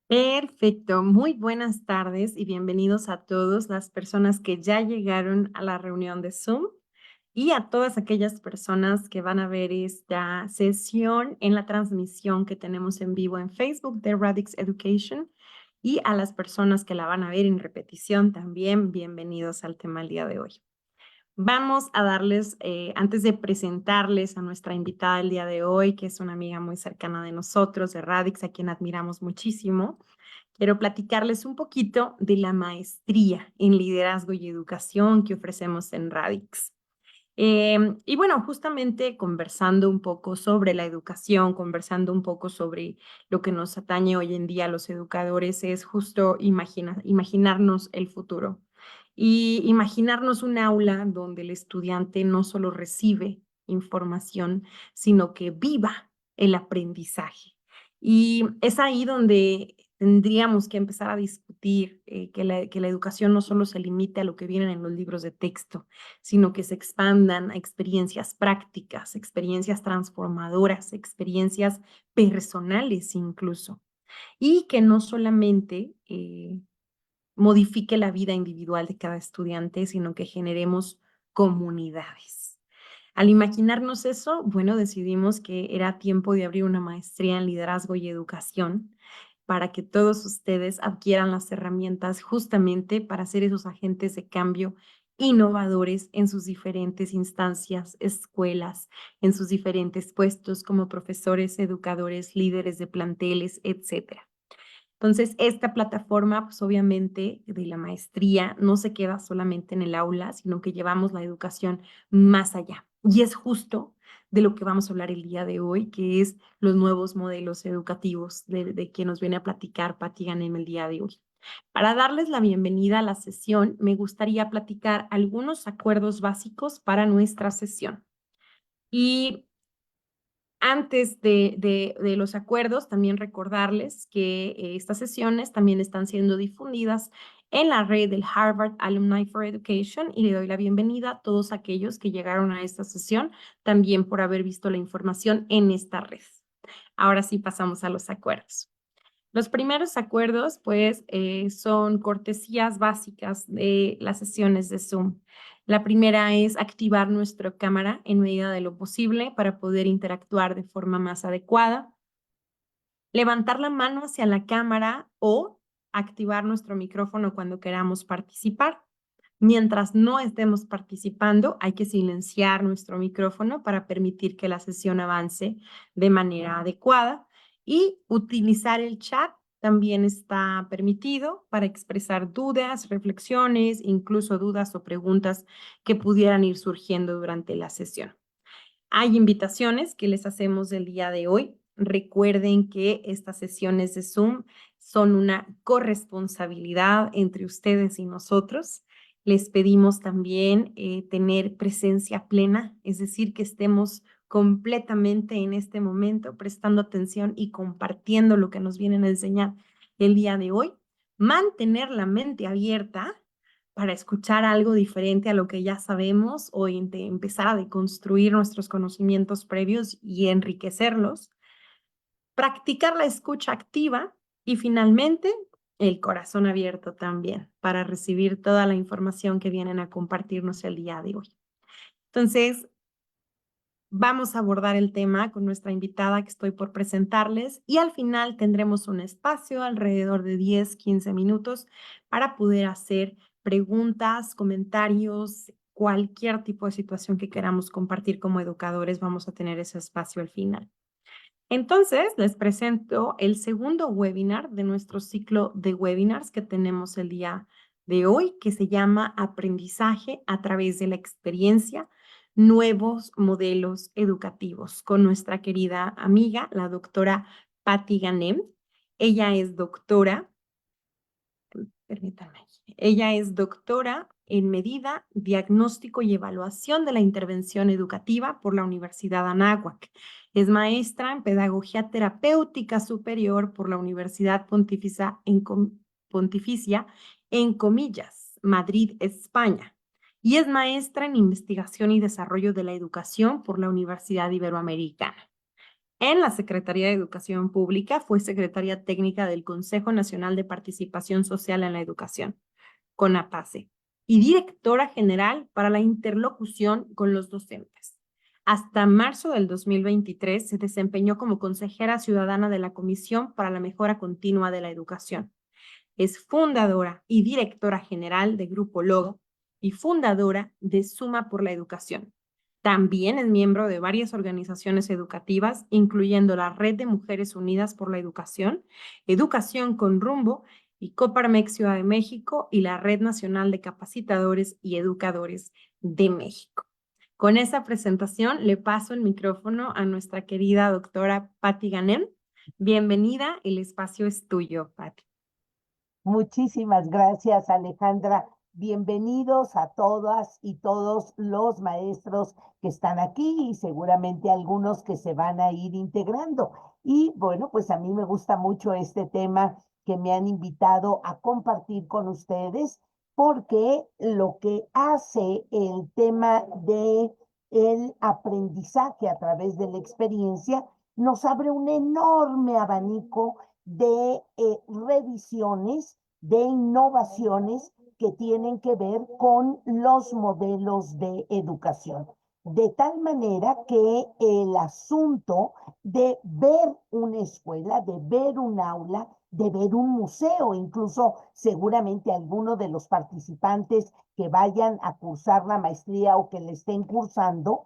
Perfecto, muy buenas tardes y bienvenidos a todos las personas que ya llegaron a la reunión de Zoom y a todas aquellas personas que van a ver esta sesión en la transmisión que tenemos en vivo en Facebook de Radix Education y a las personas que la van a ver en repetición también, bienvenidos al tema del día de hoy. Vamos a darles, antes de presentarles a nuestra invitada del día de hoy, que es una amiga muy cercana de nosotros, de Radix, a quien admiramos muchísimo, quiero platicarles un poquito de la maestría en liderazgo y educación que ofrecemos en Radix. Y bueno, justamente conversando un poco sobre la educación, conversando un poco sobre lo que nos atañe hoy en día a los educadores, es justo imaginarnos el futuro y imaginarnos un aula donde el estudiante no solo recibe información, sino que viva el aprendizaje. Y es ahí donde tendríamos que empezar a discutir que la educación no solo se limite a lo que viene en los libros de texto, sino que se expandan a experiencias prácticas, experiencias transformadoras, experiencias personales incluso, y que no solamente modifique la vida individual de cada estudiante, sino que generemos comunidades. Al imaginarnos eso, bueno, decidimos que era tiempo de abrir una maestría en liderazgo y educación para que todos ustedes adquieran las herramientas justamente para ser esos agentes de cambio innovadores en sus diferentes instancias, escuelas, en sus diferentes puestos como profesores, educadores, líderes de planteles, etcétera. Entonces, esta plataforma, pues obviamente, de la maestría no se queda solamente en el aula, sino que llevamos la educación más allá. Y es justo de lo que vamos a hablar el día de hoy, que es los nuevos modelos educativos de que nos viene a platicar Patti Ganem el día de hoy. Para darles la bienvenida a la sesión, me gustaría platicar algunos acuerdos básicos para nuestra sesión. Y antes de los acuerdos, también recordarles que estas sesiones también están siendo difundidas en la red del Harvard Alumni for Education y le doy la bienvenida a todos aquellos que llegaron a esta sesión también por haber visto la información en esta red. Ahora sí pasamos a los acuerdos. Los primeros acuerdos, pues, son cortesías básicas de las sesiones de Zoom. La primera es activar nuestra cámara en medida de lo posible para poder interactuar de forma más adecuada. Levantar la mano hacia la cámara o activar nuestro micrófono cuando queramos participar. Mientras no estemos participando, hay que silenciar nuestro micrófono para permitir que la sesión avance de manera adecuada y utilizar el chat también está permitido para expresar dudas, reflexiones, incluso dudas o preguntas que pudieran ir surgiendo durante la sesión. Hay invitaciones que les hacemos el día de hoy. Recuerden que estas sesiones de Zoom son una corresponsabilidad entre ustedes y nosotros. Les pedimos también tener presencia plena, es decir, que estemos completamente en este momento prestando atención y compartiendo lo que nos vienen a enseñar el día de hoy. Mantener la mente abierta para escuchar algo diferente a lo que ya sabemos o empezar a deconstruir nuestros conocimientos previos y enriquecerlos. Practicar la escucha activa y finalmente el corazón abierto también para recibir toda la información que vienen a compartirnos el día de hoy. Entonces, vamos a abordar el tema con nuestra invitada que estoy por presentarles y al final tendremos un espacio alrededor de 10, 15 minutos para poder hacer preguntas, comentarios, cualquier tipo de situación que queramos compartir como educadores, vamos a tener ese espacio al final. Entonces, les presento el segundo webinar de nuestro ciclo de webinars que tenemos el día de hoy, que se llama Aprendizaje a través de la experiencia, nuevos modelos educativos, con nuestra querida amiga, la doctora Patti Ganem. Ella es doctora, permítanme, ella es doctora en medida, diagnóstico y evaluación de la intervención educativa por la Universidad Anáhuac. Es maestra en pedagogía terapéutica superior por la Universidad Pontificia en comillas, Madrid, España. Y es maestra en investigación y desarrollo de la educación por la Universidad Iberoamericana. En la Secretaría de Educación Pública fue secretaria técnica del Consejo Nacional de Participación Social en la Educación, CONAPACE, y directora general para la interlocución con los docentes. Hasta marzo del 2023 se desempeñó como consejera ciudadana de la Comisión para la Mejora Continua de la Educación. Es fundadora y directora general de Grupo Logo y fundadora de Suma por la Educación. También es miembro de varias organizaciones educativas, incluyendo la Red de Mujeres Unidas por la Educación, Educación con Rumbo y Coparmex Ciudad de México y la Red Nacional de Capacitadores y Educadores de México. Con esa presentación le paso el micrófono a nuestra querida doctora Patti Ganem. Bienvenida, el espacio es tuyo, Patti. Muchísimas gracias, Alejandra. Bienvenidos a todas y todos los maestros que están aquí y seguramente algunos que se van a ir integrando. Y bueno, pues a mí me gusta mucho este tema que me han invitado a compartir con ustedes, porque lo que hace el tema de el aprendizaje a través de la experiencia nos abre un enorme abanico de revisiones, de innovaciones que tienen que ver con los modelos de educación. De tal manera que el asunto de ver una escuela, de ver un aula, de ver un museo, incluso seguramente alguno de los participantes que vayan a cursar la maestría o que le estén cursando,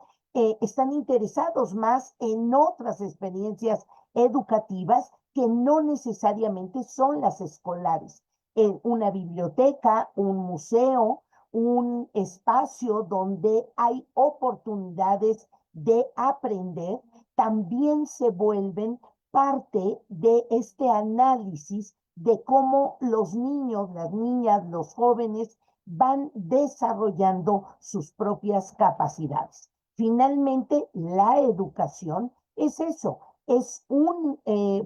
están interesados más en otras experiencias educativas que no necesariamente son las escolares. En una biblioteca, un museo, un espacio donde hay oportunidades de aprender, también se vuelven parte de este análisis de cómo los niños, las niñas, los jóvenes van desarrollando sus propias capacidades. Finalmente, la educación es eso, es un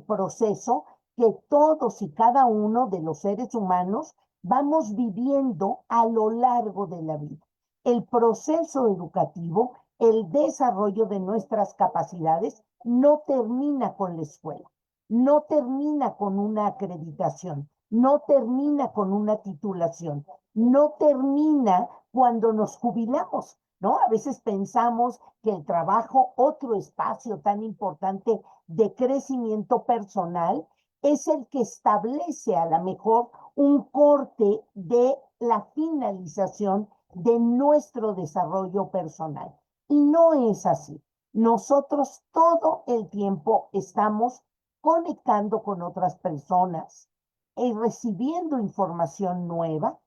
proceso que todos y cada uno de los seres humanos vamos viviendo a lo largo de la vida. El proceso educativo, el desarrollo de nuestras capacidades, no termina con la escuela, no termina con una acreditación, no termina con una titulación, no termina cuando nos jubilamos, ¿no? A veces pensamos que el trabajo, otro espacio tan importante de crecimiento personal, es el que establece a lo mejor un corte de la finalización de nuestro desarrollo personal. Y no es así. Nosotros todo el tiempo estamos conectando con otras personas y recibiendo información nueva,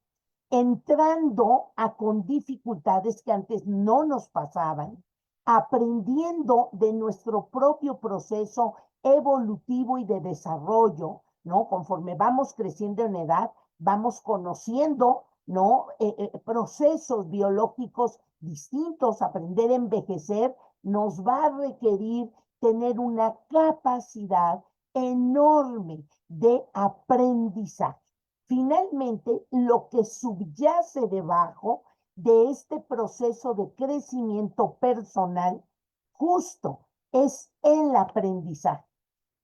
entrando con dificultades que antes no nos pasaban, aprendiendo de nuestro propio proceso evolutivo y de desarrollo, ¿no? Conforme vamos creciendo en edad, vamos conociendo, ¿no? Procesos biológicos distintos, aprender a envejecer nos va a requerir tener una capacidad enorme de aprendizaje. Finalmente, lo que subyace debajo de este proceso de crecimiento personal justo es el aprendizaje.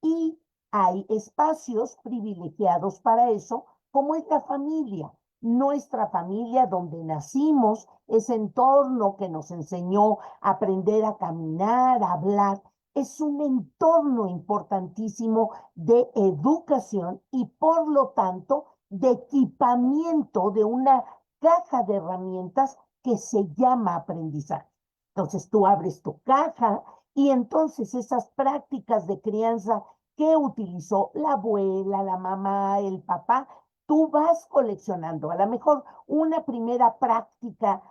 Y hay espacios privilegiados para eso, como es la familia. Nuestra familia donde nacimos, ese entorno que nos enseñó a aprender a caminar, a hablar, es un entorno importantísimo de educación y por lo tanto de equipamiento de una caja de herramientas que se llama aprendizaje. Entonces tú abres tu caja y entonces esas prácticas de crianza que utilizó la abuela, la mamá, el papá, tú vas coleccionando. A lo mejor una primera práctica,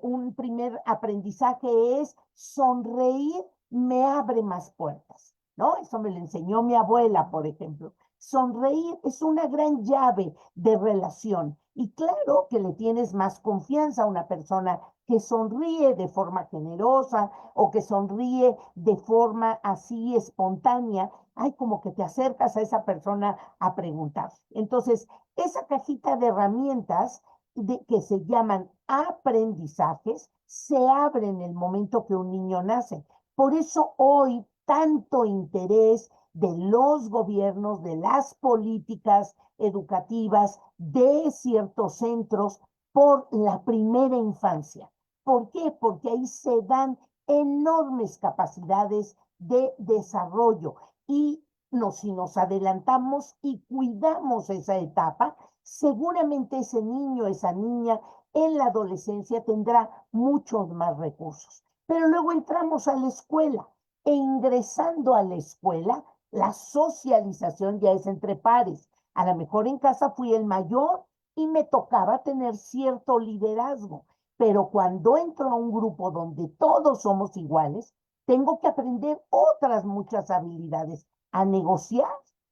un primer aprendizaje es sonreír me abre más puertas, ¿no? Eso me lo enseñó mi abuela, por ejemplo. Sonreír es una gran llave de relación. Y claro que le tienes más confianza a una persona que sonríe de forma generosa o que sonríe de forma así espontánea. Ay, como que te acercas a esa persona a preguntar. Entonces, esa cajita de herramientas que se llaman aprendizajes se abre en el momento que un niño nace. Por eso hoy tanto interés de los gobiernos, de las políticas educativas, de ciertos centros por la primera infancia. ¿Por qué? Porque ahí se dan enormes capacidades de desarrollo y si nos adelantamos y cuidamos esa etapa, seguramente ese niño, esa niña en la adolescencia tendrá muchos más recursos. Pero luego entramos a la escuela e ingresando a la escuela, la socialización ya es entre pares. A lo mejor en casa fui el mayor y me tocaba tener cierto liderazgo, pero cuando entro a un grupo donde todos somos iguales, tengo que aprender otras muchas habilidades, a negociar,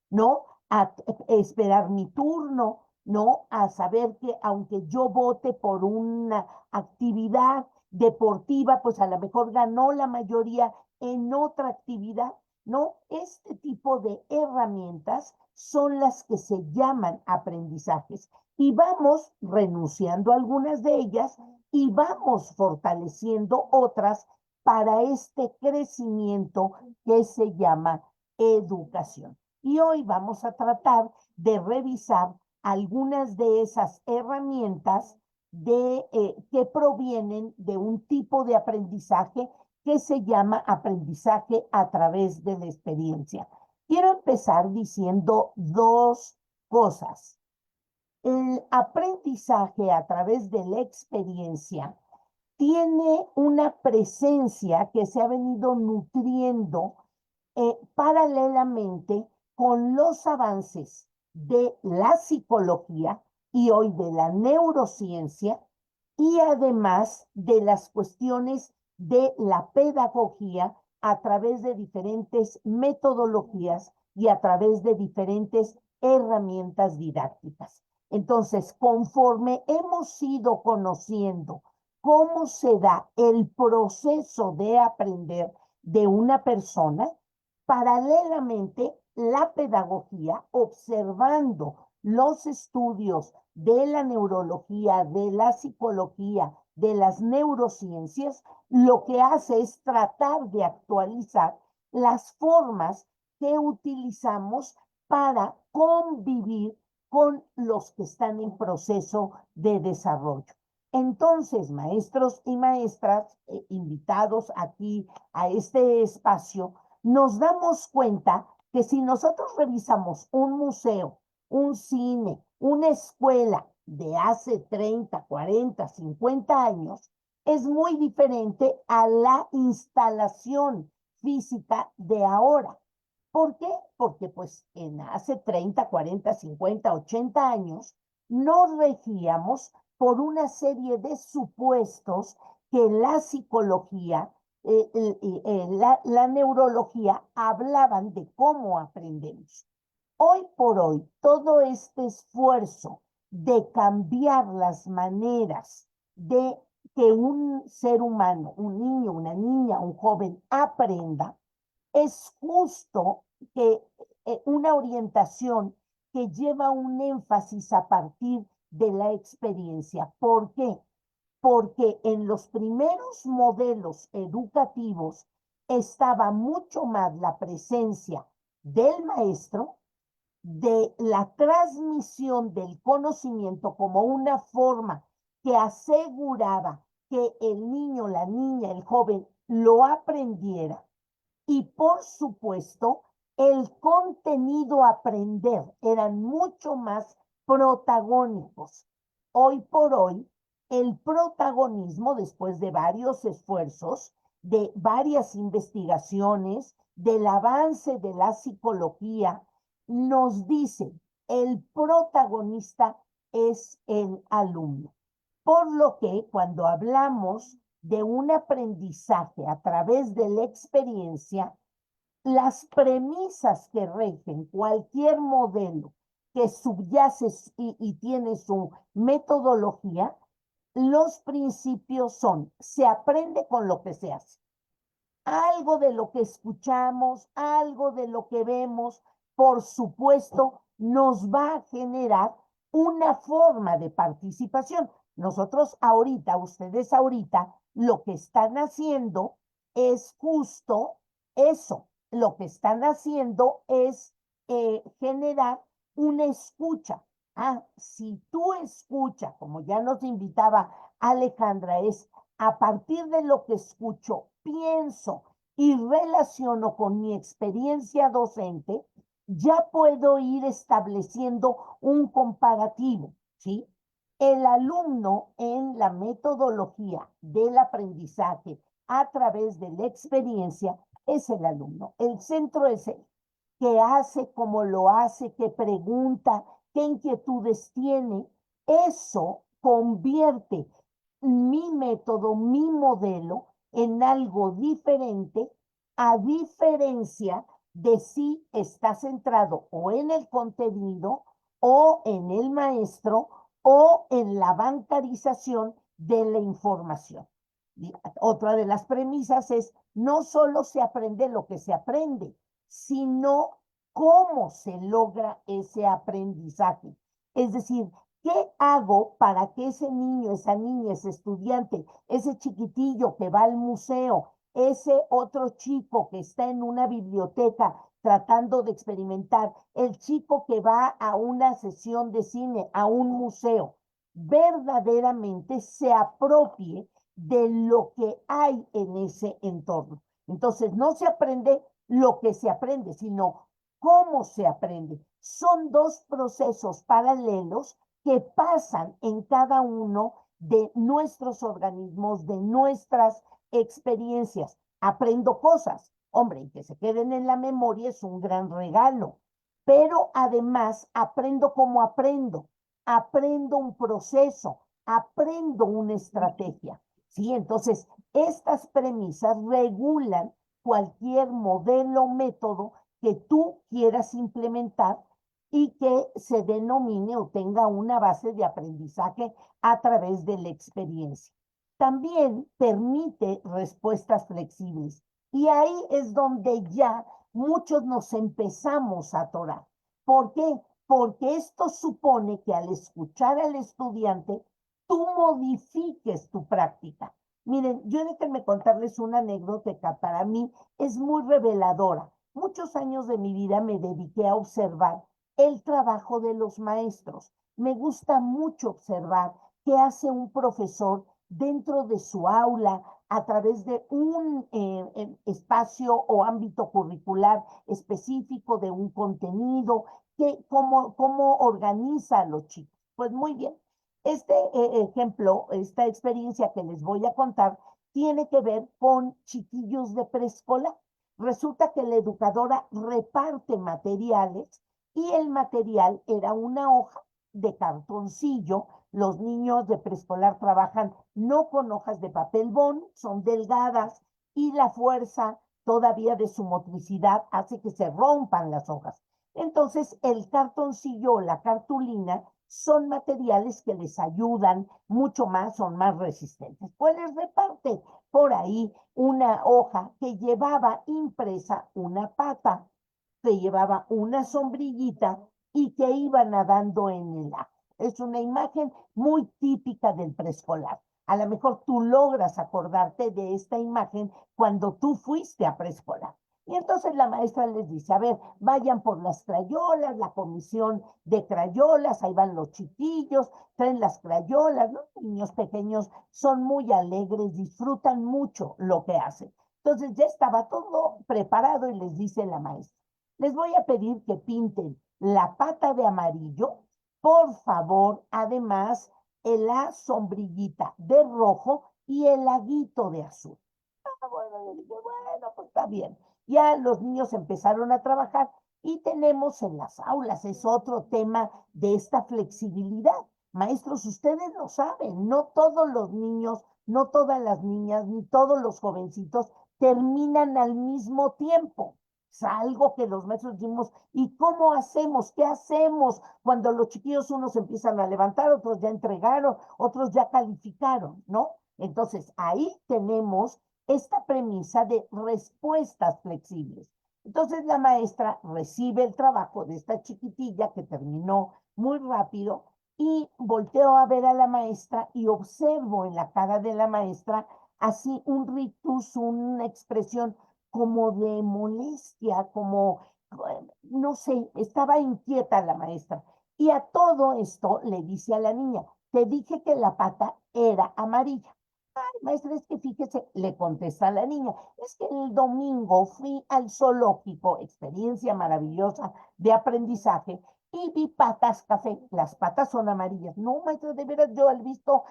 ¿no? A esperar mi turno, ¿no? A saber que aunque yo vote por una actividad deportiva, pues a lo mejor ganó la mayoría en otra actividad, ¿no? Este tipo de herramientas son las que se llaman aprendizajes y vamos renunciando a algunas de ellas y vamos fortaleciendo otras para este crecimiento que se llama educación. Y hoy vamos a tratar de revisar algunas de esas herramientas que provienen de un tipo de aprendizaje que se llama aprendizaje a través de la experiencia. Quiero empezar diciendo dos cosas. El aprendizaje a través de la experiencia tiene una presencia que se ha venido nutriendo paralelamente con los avances de la psicología y hoy de la neurociencia y además de las cuestiones de la pedagogía a través de diferentes metodologías y a través de diferentes herramientas didácticas. Entonces, conforme hemos ido conociendo cómo se da el proceso de aprender de una persona, paralelamente la pedagogía, observando los estudios de la neurología, de la psicología, de las neurociencias, lo que hace es tratar de actualizar las formas que utilizamos para convivir con los que están en proceso de desarrollo. Entonces, maestros y maestras invitados aquí a este espacio, nos damos cuenta que si nosotros revisamos un museo, un cine, una escuela de hace 30, 40, 50 años, es muy diferente a la instalación física de ahora. ¿Por qué? Porque pues en hace 30, 40, 50, 80 años nos regíamos por una serie de supuestos que la psicología, la neurología hablaban de cómo aprendemos. Hoy por hoy, todo este esfuerzo de cambiar las maneras de que un ser humano, un niño, una niña, un joven aprenda, es justo que una orientación que lleva un énfasis a partir de la experiencia. ¿Por qué? Porque en los primeros modelos educativos estaba mucho más la presencia del maestro, de la transmisión del conocimiento como una forma que aseguraba que el niño, la niña, el joven lo aprendiera y por supuesto, el contenido a aprender eran mucho más protagónicos. Hoy por hoy, el protagonismo, después de varios esfuerzos, de varias investigaciones, del avance de la psicología, nos dice, el protagonista es el alumno. Por lo que cuando hablamos de un aprendizaje a través de la experiencia, las premisas que rigen cualquier modelo que subyace y tiene su metodología, los principios son, se aprende con lo que se hace. Algo de lo que escuchamos, algo de lo que vemos, por supuesto, nos va a generar una forma de participación. Nosotros ahorita, ustedes ahorita, lo que están haciendo es justo eso, lo que están haciendo es generar una escucha. Ah, si tú escuchas, como ya nos invitaba Alejandra, es a partir de lo que escucho, pienso y relaciono con mi experiencia docente, ya puedo ir estableciendo un comparativo, ¿sí? El alumno en la metodología del aprendizaje a través de la experiencia es el alumno. El centro es él, que hace como lo hace, que pregunta, qué inquietudes tiene. Eso convierte mi método, mi modelo en algo diferente, a diferencia de si está centrado o en el contenido o en el maestro o en la bancarización de la información. Y otra de las premisas es, no solo se aprende lo que se aprende, sino cómo se logra ese aprendizaje. Es decir, ¿qué hago para que ese niño, esa niña, ese estudiante, ese chiquitillo que va al museo, ese otro chico que está en una biblioteca tratando de experimentar, el chico que va a una sesión de cine, a un museo, verdaderamente se apropie de lo que hay en ese entorno? Entonces, no se aprende lo que se aprende, sino cómo se aprende. Son dos procesos paralelos que pasan en cada uno de nuestros organismos, de nuestras experiencias. Aprendo cosas, hombre, y que se queden en la memoria es un gran regalo, pero además aprendo cómo aprendo un proceso, aprendo una estrategia, ¿sí? Entonces, estas premisas regulan cualquier modelo o método que tú quieras implementar y que se denomine o tenga una base de aprendizaje a través de la experiencia. También permite respuestas flexibles. Y ahí es donde ya muchos nos empezamos a atorar. ¿Por qué? Porque esto supone que al escuchar al estudiante, tú modifiques tu práctica. Miren, yo déjenme contarles una anécdota que para mí es muy reveladora. Muchos años de mi vida me dediqué a observar el trabajo de los maestros. Me gusta mucho observar qué hace un profesor dentro de su aula a través de un espacio o ámbito curricular específico de un contenido, cómo organiza a los chicos. Pues muy bien, este ejemplo, esta experiencia que les voy a contar, tiene que ver con chiquillos de preescolar. Resulta que la educadora reparte materiales y el material era una hoja de cartoncillo. Los niños de preescolar trabajan no con hojas de papel bond, son delgadas y la fuerza todavía de su motricidad hace que se rompan las hojas. Entonces, el cartoncillo o la cartulina son materiales que les ayudan mucho más, son más resistentes. Pues les reparte por ahí una hoja que llevaba impresa una pata, que llevaba una sombrillita y que iba nadando en el agua. Es una imagen muy típica del preescolar. A lo mejor tú logras acordarte de esta imagen cuando tú fuiste a preescolar. Y entonces la maestra les dice, a ver, vayan por las crayolas, la comisión de crayolas, ahí van los chiquillos, traen las crayolas, los niños pequeños son muy alegres, disfrutan mucho lo que hacen. Entonces ya estaba todo preparado y les dice la maestra, les voy a pedir que pinten la pata de amarillo, por favor, además, la sombrillita de rojo y el laguito de azul. Bueno, yo dije, bueno, pues está bien. Ya los niños empezaron a trabajar y tenemos en las aulas, es otro tema de esta flexibilidad. Maestros, ustedes lo saben, no todos los niños, no todas las niñas, ni todos los jovencitos terminan al mismo tiempo. Es algo que los maestros decimos, ¿y cómo hacemos? ¿Qué hacemos cuando los chiquillos unos empiezan a levantar, otros ya entregaron, otros ya calificaron, ¿no? Entonces, ahí tenemos esta premisa de respuestas flexibles. Entonces la maestra recibe el trabajo de esta chiquitilla que terminó muy rápido y volteo a ver a la maestra y observo en la cara de la maestra así un rictus, una expresión como de molestia, como, no sé, estaba inquieta la maestra. Y a todo esto le dice a la niña, te dije que la pata era amarilla. Ay, maestra, es que fíjese, le contesta a la niña, es que el domingo fui al zoológico, experiencia maravillosa de aprendizaje, y vi patas café. Las patas son amarillas. No, maestra, de veras, yo he visto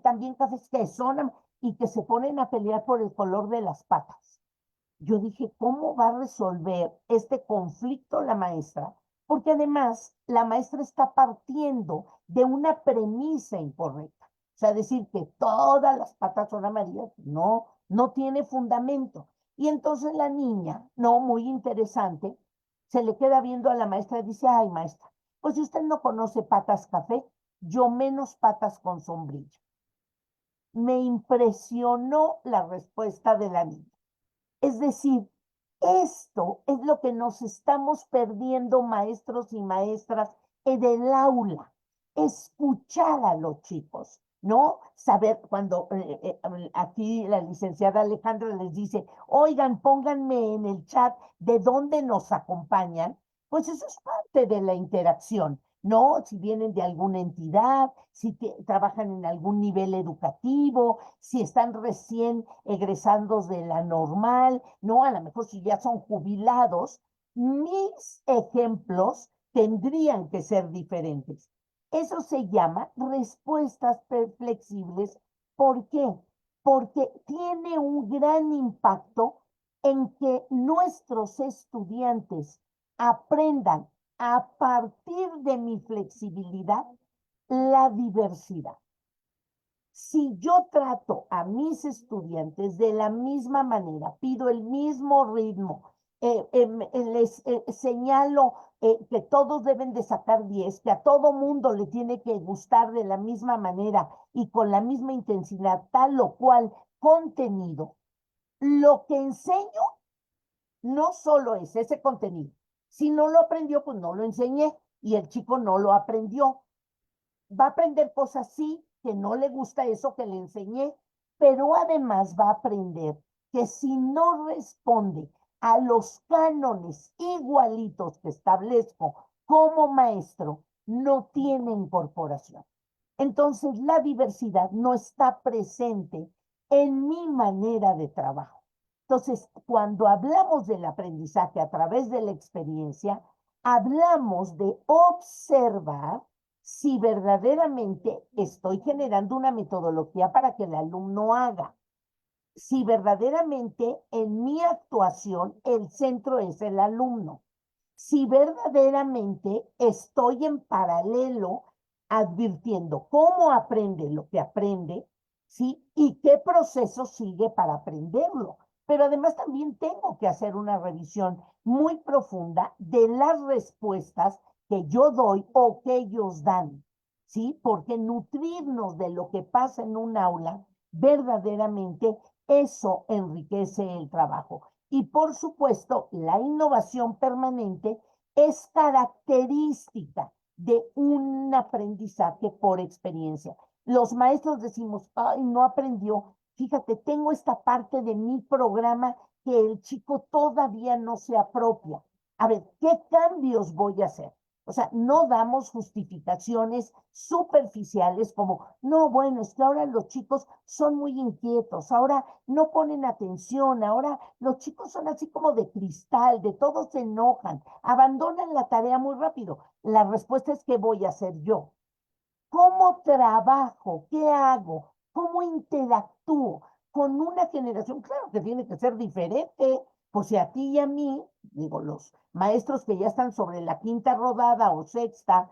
también cafés que son y que se ponen a pelear por el color de las patas. Yo dije, ¿cómo va a resolver este conflicto la maestra? Porque además la maestra está partiendo de una premisa incorrecta. O sea, decir que todas las patas son amarillas, no, no tiene fundamento. Y entonces la niña, no, muy interesante, se le queda viendo a la maestra y dice, ay, maestra, pues si usted no conoce patas café, yo menos patas con sombrilla. Me impresionó la respuesta de la niña. Es decir, esto es lo que nos estamos perdiendo maestros y maestras en el aula, escuchar a los chicos, ¿no? Saber cuando aquí la licenciada Alejandra les dice, oigan, pónganme en el chat de dónde nos acompañan, pues eso es parte de la interacción. ¿No? Si vienen de alguna entidad, si trabajan en algún nivel educativo, si están recién egresados de la normal, ¿no? A lo mejor si ya son jubilados, mis ejemplos tendrían que ser diferentes. Eso se llama respuestas flexibles. ¿Por qué? Porque tiene un gran impacto en que nuestros estudiantes aprendan a partir de mi flexibilidad la diversidad. Si yo trato a mis estudiantes de la misma manera, pido el mismo ritmo, les señalo que todos deben de sacar 10, que a todo mundo le tiene que gustar de la misma manera y con la misma intensidad, tal o cual contenido, lo que enseño no solo es ese contenido. Si no lo aprendió, pues no lo enseñé y el chico no lo aprendió. Va a aprender cosas sí, que no le gusta eso que le enseñé, pero además va a aprender que si no responde a los cánones igualitos que establezco como maestro, no tiene incorporación. Entonces, la diversidad no está presente en mi manera de trabajo. Entonces, cuando hablamos del aprendizaje a través de la experiencia, hablamos de observar si verdaderamente estoy generando una metodología para que el alumno haga. Si verdaderamente en mi actuación el centro es el alumno. Si verdaderamente estoy en paralelo advirtiendo cómo aprende lo que aprende, ¿sí? Y qué proceso sigue para aprenderlo. Pero además también tengo que hacer una revisión muy profunda de las respuestas que yo doy o que ellos dan, ¿sí? Porque nutrirnos de lo que pasa en un aula, verdaderamente eso enriquece el trabajo. Y por supuesto, la innovación permanente es característica de un aprendizaje por experiencia. Los maestros decimos, ay, no aprendió. Fíjate, tengo esta parte de mi programa que el chico todavía no se apropia. A ver, ¿qué cambios voy a hacer? O sea, no damos justificaciones superficiales como, no, bueno, es que ahora los chicos son muy inquietos, ahora no ponen atención, ahora los chicos son así como de cristal, de todos se enojan, abandonan la tarea muy rápido. La respuesta es, ¿qué voy a hacer yo? ¿Cómo trabajo? ¿Qué hago? ¿Cómo interactúo con una generación? Claro que tiene que ser diferente, pues si a ti y a mí, digo, los maestros que ya están sobre la quinta rodada o sexta,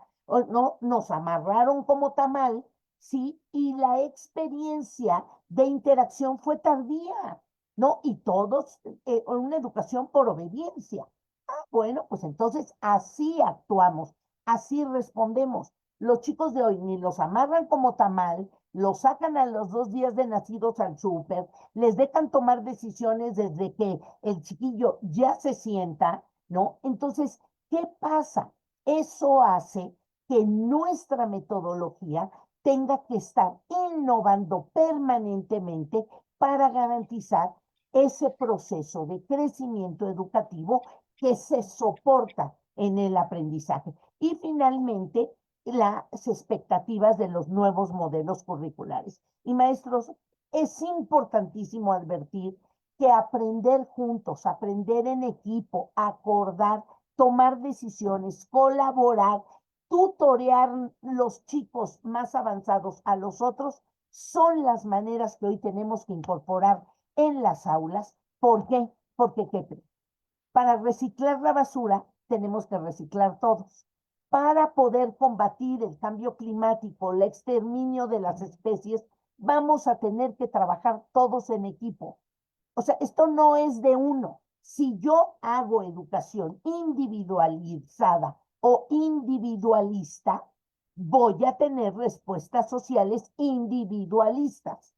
no, nos amarraron como tamal, ¿sí? Y la experiencia de interacción fue tardía, ¿no? Y todos, una educación por obediencia. Ah, bueno, pues entonces así actuamos, así respondemos. Los chicos de hoy ni los amarran como tamal, los sacan a los 2 días de nacidos al súper, les dejan tomar decisiones desde que el chiquillo ya se sienta, ¿no? Entonces, ¿qué pasa? Eso hace que nuestra metodología tenga que estar innovando permanentemente para garantizar ese proceso de crecimiento educativo que se soporta en el aprendizaje. Y finalmente, las expectativas de los nuevos modelos curriculares. Y maestros, es importantísimo advertir que aprender juntos, aprender en equipo, acordar, tomar decisiones, colaborar, tutorear los chicos más avanzados a los otros, son las maneras que hoy tenemos que incorporar en las aulas. ¿Por qué? Porque para reciclar la basura tenemos que reciclar todos. Para poder combatir el cambio climático, el exterminio de las especies, vamos a tener que trabajar todos en equipo. O sea, esto no es de uno. Si yo hago educación individualizada o individualista, voy a tener respuestas sociales individualistas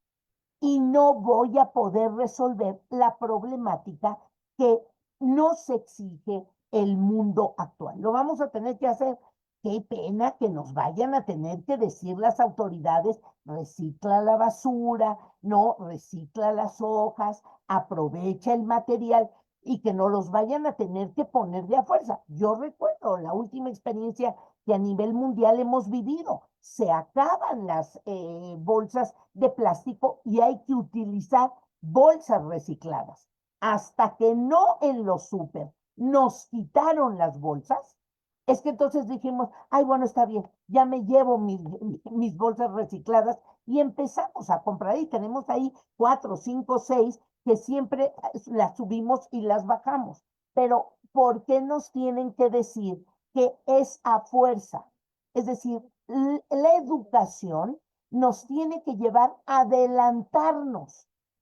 y no voy a poder resolver la problemática que nos exige el mundo actual. Lo vamos a tener que hacer. Qué pena que nos vayan a tener que decir las autoridades, recicla la basura, no, recicla las hojas, aprovecha el material y que no los vayan a tener que poner de a fuerza. Yo recuerdo la última experiencia que a nivel mundial hemos vivido. Se acaban las bolsas de plástico y hay que utilizar bolsas recicladas. Hasta que no en los súper nos quitaron las bolsas, es que entonces dijimos, ay, bueno, está bien, ya me llevo mis bolsas recicladas y empezamos a comprar y tenemos ahí 4, 5, 6 que siempre las subimos y las bajamos. Pero, ¿por qué nos tienen que decir que es a fuerza? Es decir, la educación nos tiene que llevar a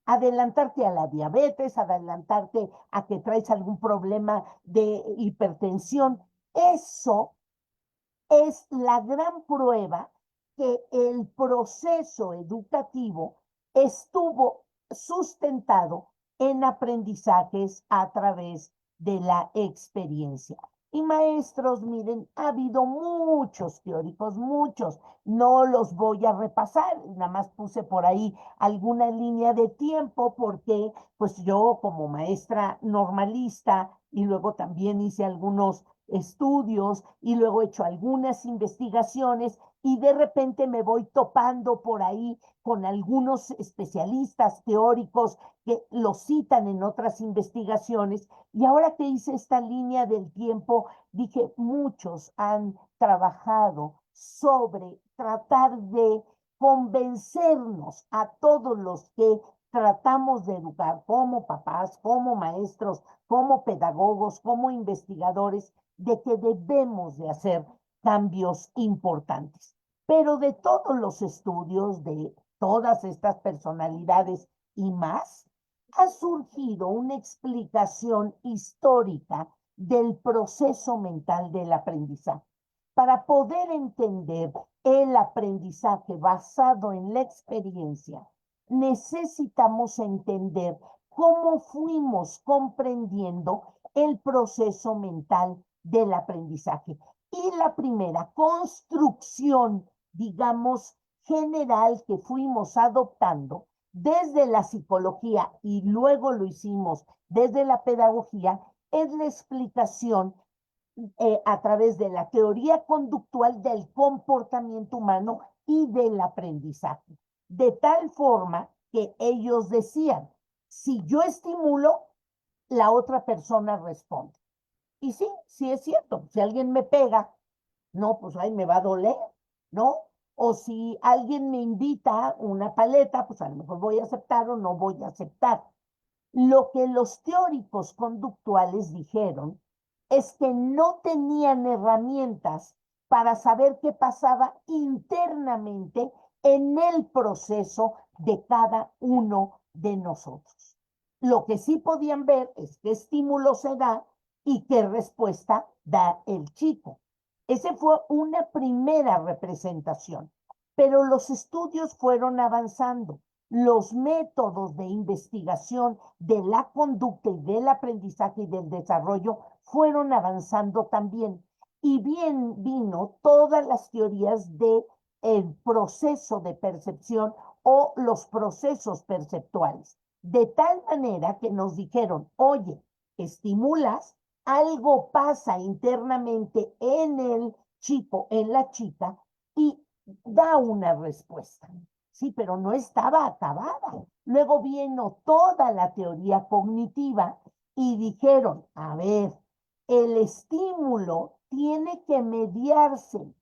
adelantarte a la diabetes, adelantarte a que traes algún problema de hipertensión. Eso es la gran prueba que el proceso educativo estuvo sustentado en aprendizajes a través de la experiencia. Y maestros, miren, ha habido muchos teóricos, muchos, no los voy a repasar, nada más puse por ahí alguna línea de tiempo porque pues yo como maestra normalista y luego también hice algunos estudios y luego he hecho algunas investigaciones y de repente me voy topando por ahí con algunos especialistas teóricos que lo citan en otras investigaciones. Y ahora que hice esta línea del tiempo, dije, muchos han trabajado sobre tratar de convencernos a todos los que tratamos de educar como papás, como maestros, como pedagogos, como investigadores, de que debemos de hacer cambios importantes. Pero de todos los estudios de todas estas personalidades y más, ha surgido una explicación histórica del proceso mental del aprendizaje. Para poder entender el aprendizaje basado en la experiencia, necesitamos entender cómo fuimos comprendiendo el proceso mental del aprendizaje. Y la primera construcción, digamos, general que fuimos adoptando desde la psicología y luego lo hicimos desde la pedagogía, es la explicación a través de la teoría conductual del comportamiento humano y del aprendizaje. De tal forma que ellos decían, si yo estimulo, la otra persona responde. Y sí, sí es cierto, si alguien me pega, no, pues ahí me va a doler, ¿no? O si alguien me invita una paleta, pues a lo mejor voy a aceptar o no voy a aceptar. Lo que los teóricos conductuales dijeron es que no tenían herramientas para saber qué pasaba internamente en el proceso de cada uno de nosotros. Lo que sí podían ver es qué estímulo se da y qué respuesta da el chico. Esa fue una primera representación, pero los estudios fueron avanzando. Los métodos de investigación de la conducta y del aprendizaje y del desarrollo fueron avanzando también. Y bien vino todas las teorías de el proceso de percepción o los procesos perceptuales. De tal manera que nos dijeron, oye, estimulas, algo pasa internamente en el chico, en la chica, y da una respuesta. Sí, pero no estaba acabada. Luego vino toda la teoría cognitiva y dijeron, a ver, el estímulo tiene que mediarse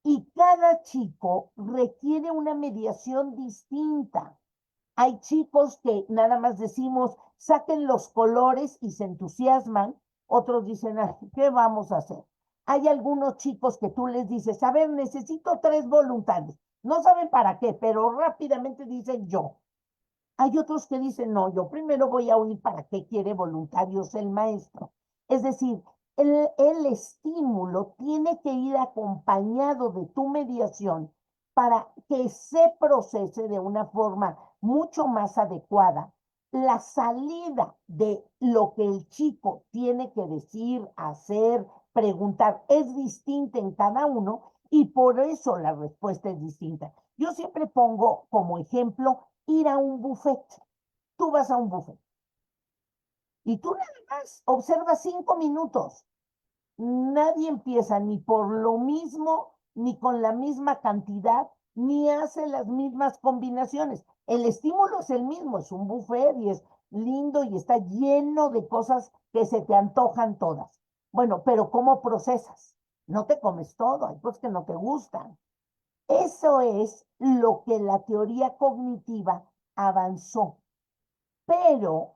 y cada chico requiere una mediación distinta. Hay chicos que nada más decimos, saquen los colores y se entusiasman. Otros dicen, "Ay, ¿qué vamos a hacer?". Hay algunos chicos que tú les dices, a ver, necesito 3 voluntarios. No saben para qué, pero rápidamente dicen yo. Hay otros que dicen, no, yo primero voy a oír para qué quiere voluntarios el maestro. Es decir, el estímulo tiene que ir acompañado de tu mediación para que se procese de una forma mucho más adecuada. La salida de lo que el chico tiene que decir, hacer, preguntar es distinta en cada uno y por eso la respuesta es distinta. Yo siempre pongo como ejemplo ir a un buffet. Tú vas a un buffet y tú nada más observas 5 minutos. Nadie empieza ni por lo mismo, ni con la misma cantidad, ni hace las mismas combinaciones. El estímulo es el mismo, es un buffet y es lindo y está lleno de cosas que se te antojan todas. Bueno, pero ¿cómo procesas? No te comes todo, hay cosas que no te gustan. Eso es lo que la teoría cognitiva avanzó, pero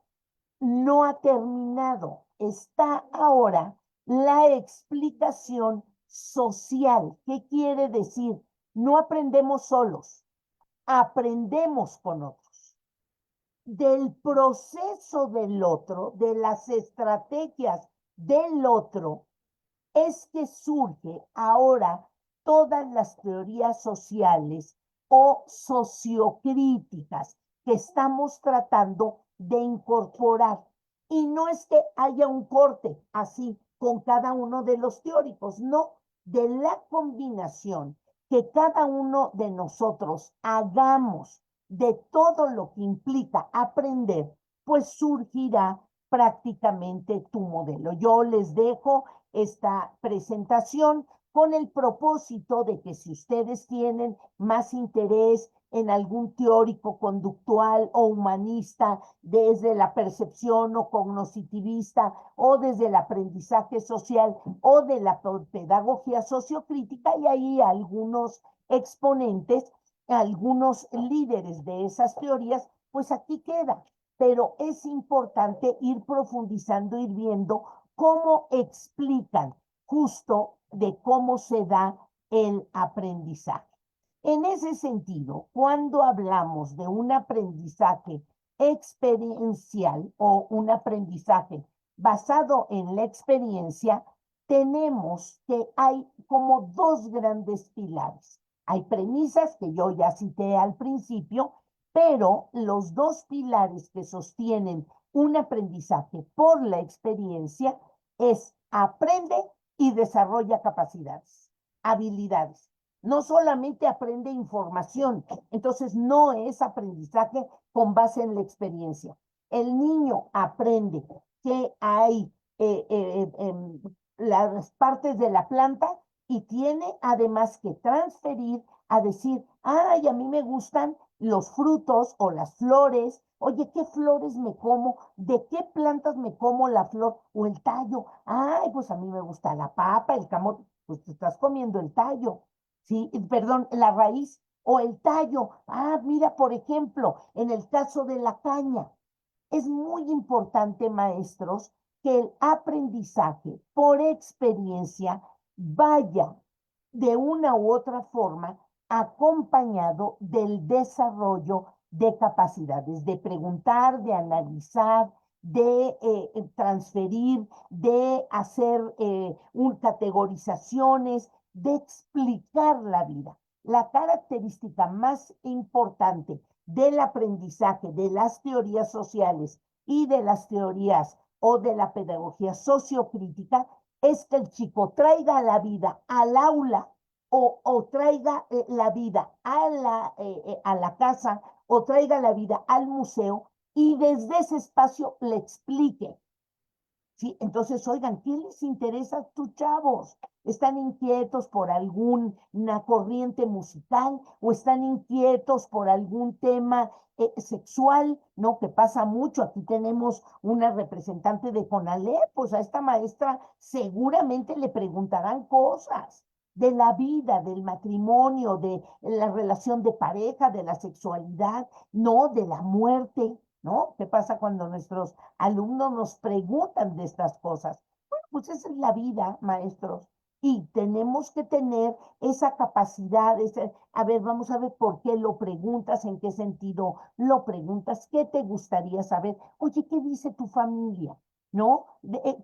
no ha terminado. Está ahora la explicación social. ¿Qué quiere decir? No aprendemos solos, aprendemos con otros. Del proceso del otro, de las estrategias del otro, es que surge ahora todas las teorías sociales o sociocríticas que estamos tratando de incorporar. Y no es que haya un corte así con cada uno de los teóricos, no, de la combinación que cada uno de nosotros hagamos de todo lo que implica aprender, pues surgirá prácticamente tu modelo. Yo les dejo esta presentación con el propósito de que si ustedes tienen más interés en algún teórico conductual o humanista desde la percepción o cognitivista o desde el aprendizaje social o de la pedagogía sociocrítica, y ahí algunos exponentes, algunos líderes de esas teorías, pues aquí queda. Pero es importante ir profundizando, ir viendo cómo explican justo de cómo se da el aprendizaje. En ese sentido, cuando hablamos de un aprendizaje experiencial o un aprendizaje basado en la experiencia, tenemos que hay como 2 grandes pilares. Hay premisas que yo ya cité al principio, pero los 2 pilares que sostienen un aprendizaje por la experiencia es aprende y desarrolla capacidades, habilidades. No solamente aprende información, entonces no es aprendizaje con base en la experiencia. El niño aprende que hay las partes de la planta y tiene además que transferir a decir, ay, a mí me gustan los frutos o las flores. Oye, ¿qué flores me como? ¿De qué plantas me como la flor o el tallo? Ay, pues a mí me gusta la papa, el camote. Pues te estás comiendo el tallo, ¿sí? Perdón, la raíz o el tallo. Ah, mira, por ejemplo, en el caso de la caña, es muy importante, maestros, que el aprendizaje por experiencia vaya de una u otra forma acompañado del desarrollo de capacidades, de preguntar, de analizar, de transferir, de hacer categorizaciones, de explicar la vida. La característica más importante del aprendizaje de las teorías sociales y de las teorías o de la pedagogía sociocrítica es que el chico traiga la vida al aula o traiga la vida a la casa o traiga la vida al museo y desde ese espacio le explique. ¿Sí? Entonces, oigan, ¿qué les interesa a tus chavos? ¿Están inquietos por alguna corriente musical o están inquietos por algún tema sexual? ¿No? Que pasa mucho. Aquí tenemos una representante de CONALEP, pues a esta maestra seguramente le preguntarán cosas de la vida, del matrimonio, de la relación de pareja, de la sexualidad, no, de la muerte, ¿no? ¿Qué pasa cuando nuestros alumnos nos preguntan de estas cosas? Bueno, pues esa es la vida, maestros. Y tenemos que tener esa capacidad, a ver, vamos a ver por qué lo preguntas, en qué sentido lo preguntas, qué te gustaría saber. Oye, ¿qué dice tu familia? ¿No?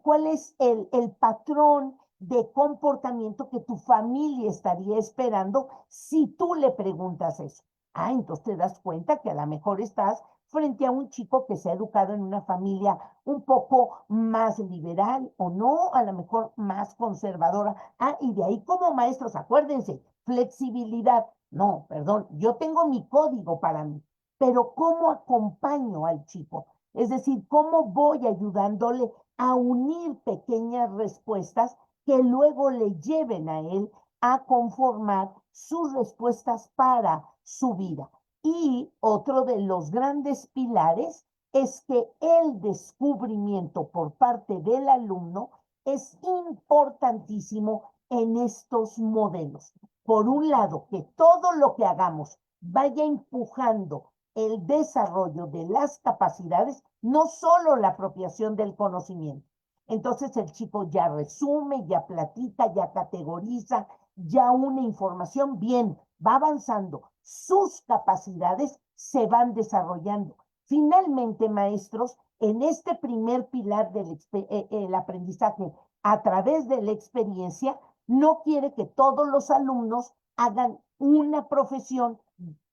¿Cuál es el patrón de comportamiento que tu familia estaría esperando si tú le preguntas eso? Ah, entonces te das cuenta que a lo mejor estás frente a un chico que se ha educado en una familia un poco más liberal o no, a lo mejor más conservadora. Ah, y de ahí como maestros, acuérdense, flexibilidad. No, perdón, yo tengo mi código para mí, pero ¿cómo acompaño al chico? Es decir, ¿cómo voy ayudándole a unir pequeñas respuestas que luego le lleven a él a conformar sus respuestas para su vida? Y otro de los grandes pilares es que el descubrimiento por parte del alumno es importantísimo en estos modelos. Por un lado, que todo lo que hagamos vaya empujando el desarrollo de las capacidades, no solo la apropiación del conocimiento. Entonces el chico ya resume, ya platica, ya categoriza, ya une información, bien, va avanzando, sus capacidades se van desarrollando. Finalmente, maestros, en este primer pilar del el aprendizaje a través de la experiencia, no quiere que todos los alumnos hagan una profesión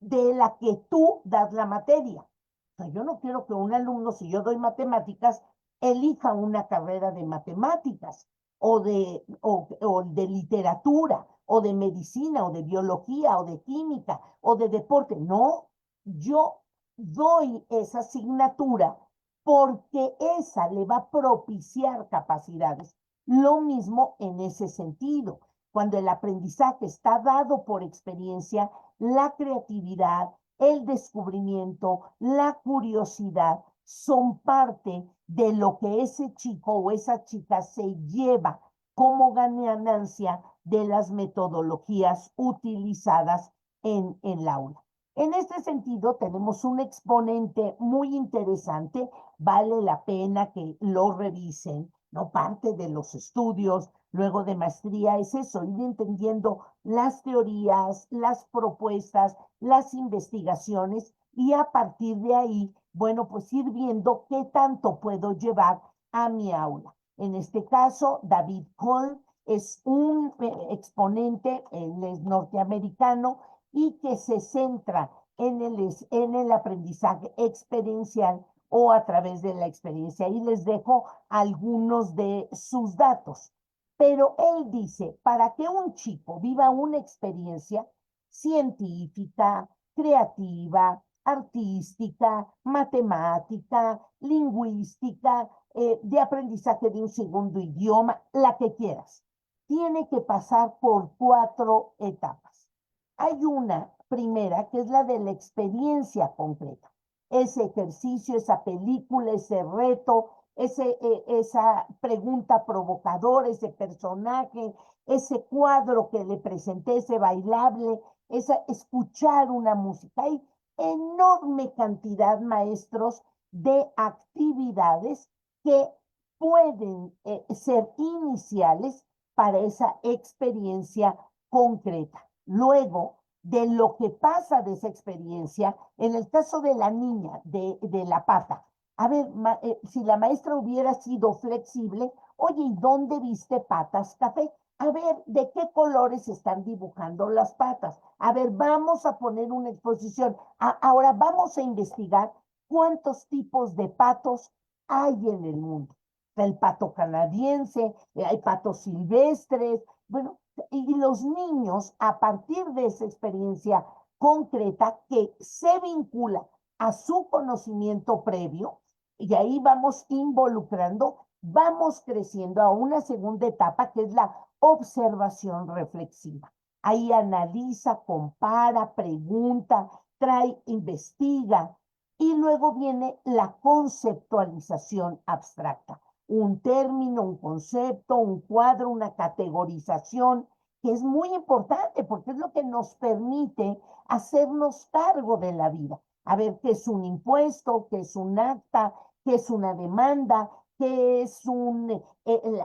de la que tú das la materia. O sea, yo no quiero que un alumno, si yo doy matemáticas, elija una carrera de matemáticas o de literatura o de medicina o de biología o de química o de deporte. No, yo doy esa asignatura porque esa le va a propiciar capacidades. Lo mismo en ese sentido. Cuando el aprendizaje está dado por experiencia, la creatividad, el descubrimiento, la curiosidad son parte de lo que ese chico o esa chica se lleva como ganancia de las metodologías utilizadas en el aula. En este sentido, tenemos un exponente muy interesante, vale la pena que lo revisen, ¿no? Parte de los estudios, luego de maestría, es eso, ir entendiendo las teorías, las propuestas, las investigaciones y a partir de ahí, bueno, pues ir viendo qué tanto puedo llevar a mi aula. En este caso, David Cole es un exponente, él es norteamericano y que se centra en el aprendizaje experiencial o a través de la experiencia. Y les dejo algunos de sus datos. Pero él dice, para que un chico viva una experiencia científica, creativa, artística, matemática, lingüística, de aprendizaje de un segundo idioma, la que quieras, tiene que pasar por 4 etapas. Hay una primera que es la de la experiencia concreta. Ese ejercicio, esa película, ese reto, esa pregunta provocadora, ese personaje, ese cuadro que le presenté, ese bailable, escuchar una música. Hay enorme cantidad, maestros, de actividades que pueden ser iniciales para esa experiencia concreta. Luego, de lo que pasa de esa experiencia, en el caso de la niña de la pata, a ver, si la maestra hubiera sido flexible, oye, ¿y dónde viste patas café? A ver, ¿de qué colores están dibujando las patas? A ver, vamos a poner una exposición. Ahora vamos a investigar cuántos tipos de patos hay en el mundo. El pato canadiense, hay patos silvestres. Bueno, y los niños, a partir de esa experiencia concreta que se vincula a su conocimiento previo y ahí vamos involucrando, vamos creciendo a una segunda etapa que es la observación reflexiva. Ahí analiza, compara, pregunta, trae, investiga y luego viene la conceptualización abstracta. Un término, un concepto, un cuadro, una categorización, que es muy importante porque es lo que nos permite hacernos cargo de la vida. A ver, ¿qué es un impuesto? ¿Qué es un acta? ¿Qué es una demanda? ¿Qué es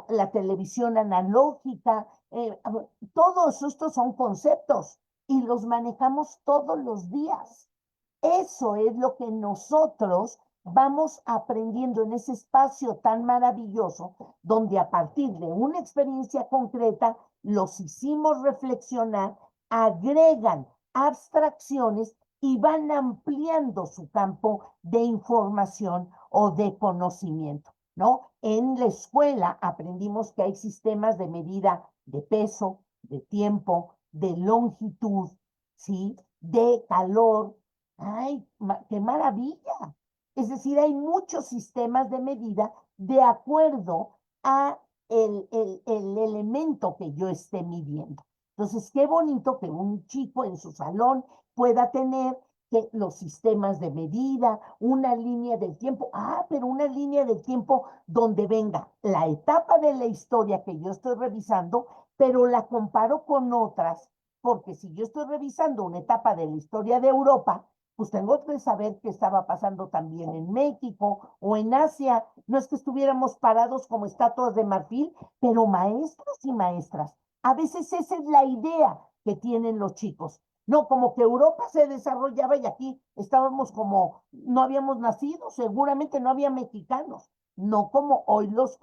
la televisión analógica? Todos estos son conceptos y los manejamos todos los días. Eso es lo que nosotros vamos aprendiendo en ese espacio tan maravilloso, donde a partir de una experiencia concreta los hicimos reflexionar, agregan abstracciones y van ampliando su campo de información o de conocimiento, ¿no? En la escuela aprendimos que hay sistemas de medida de peso, de tiempo, de longitud, ¿sí? De calor. ¡Ay, qué maravilla! Es decir, hay muchos sistemas de medida de acuerdo a el elemento que yo esté midiendo. Entonces, qué bonito que un chico en su salón pueda tener que los sistemas de medida, una línea del tiempo, pero una línea del tiempo donde venga la etapa de la historia que yo estoy revisando, pero la comparo con otras, porque si yo estoy revisando una etapa de la historia de Europa, pues tengo que saber qué estaba pasando también en México o en Asia. No es que estuviéramos parados como estatuas de marfil, pero maestros y maestras. A veces esa es la idea que tienen los chicos. No, como que Europa se desarrollaba y aquí estábamos como no habíamos nacido, seguramente no había mexicanos, no como hoy nos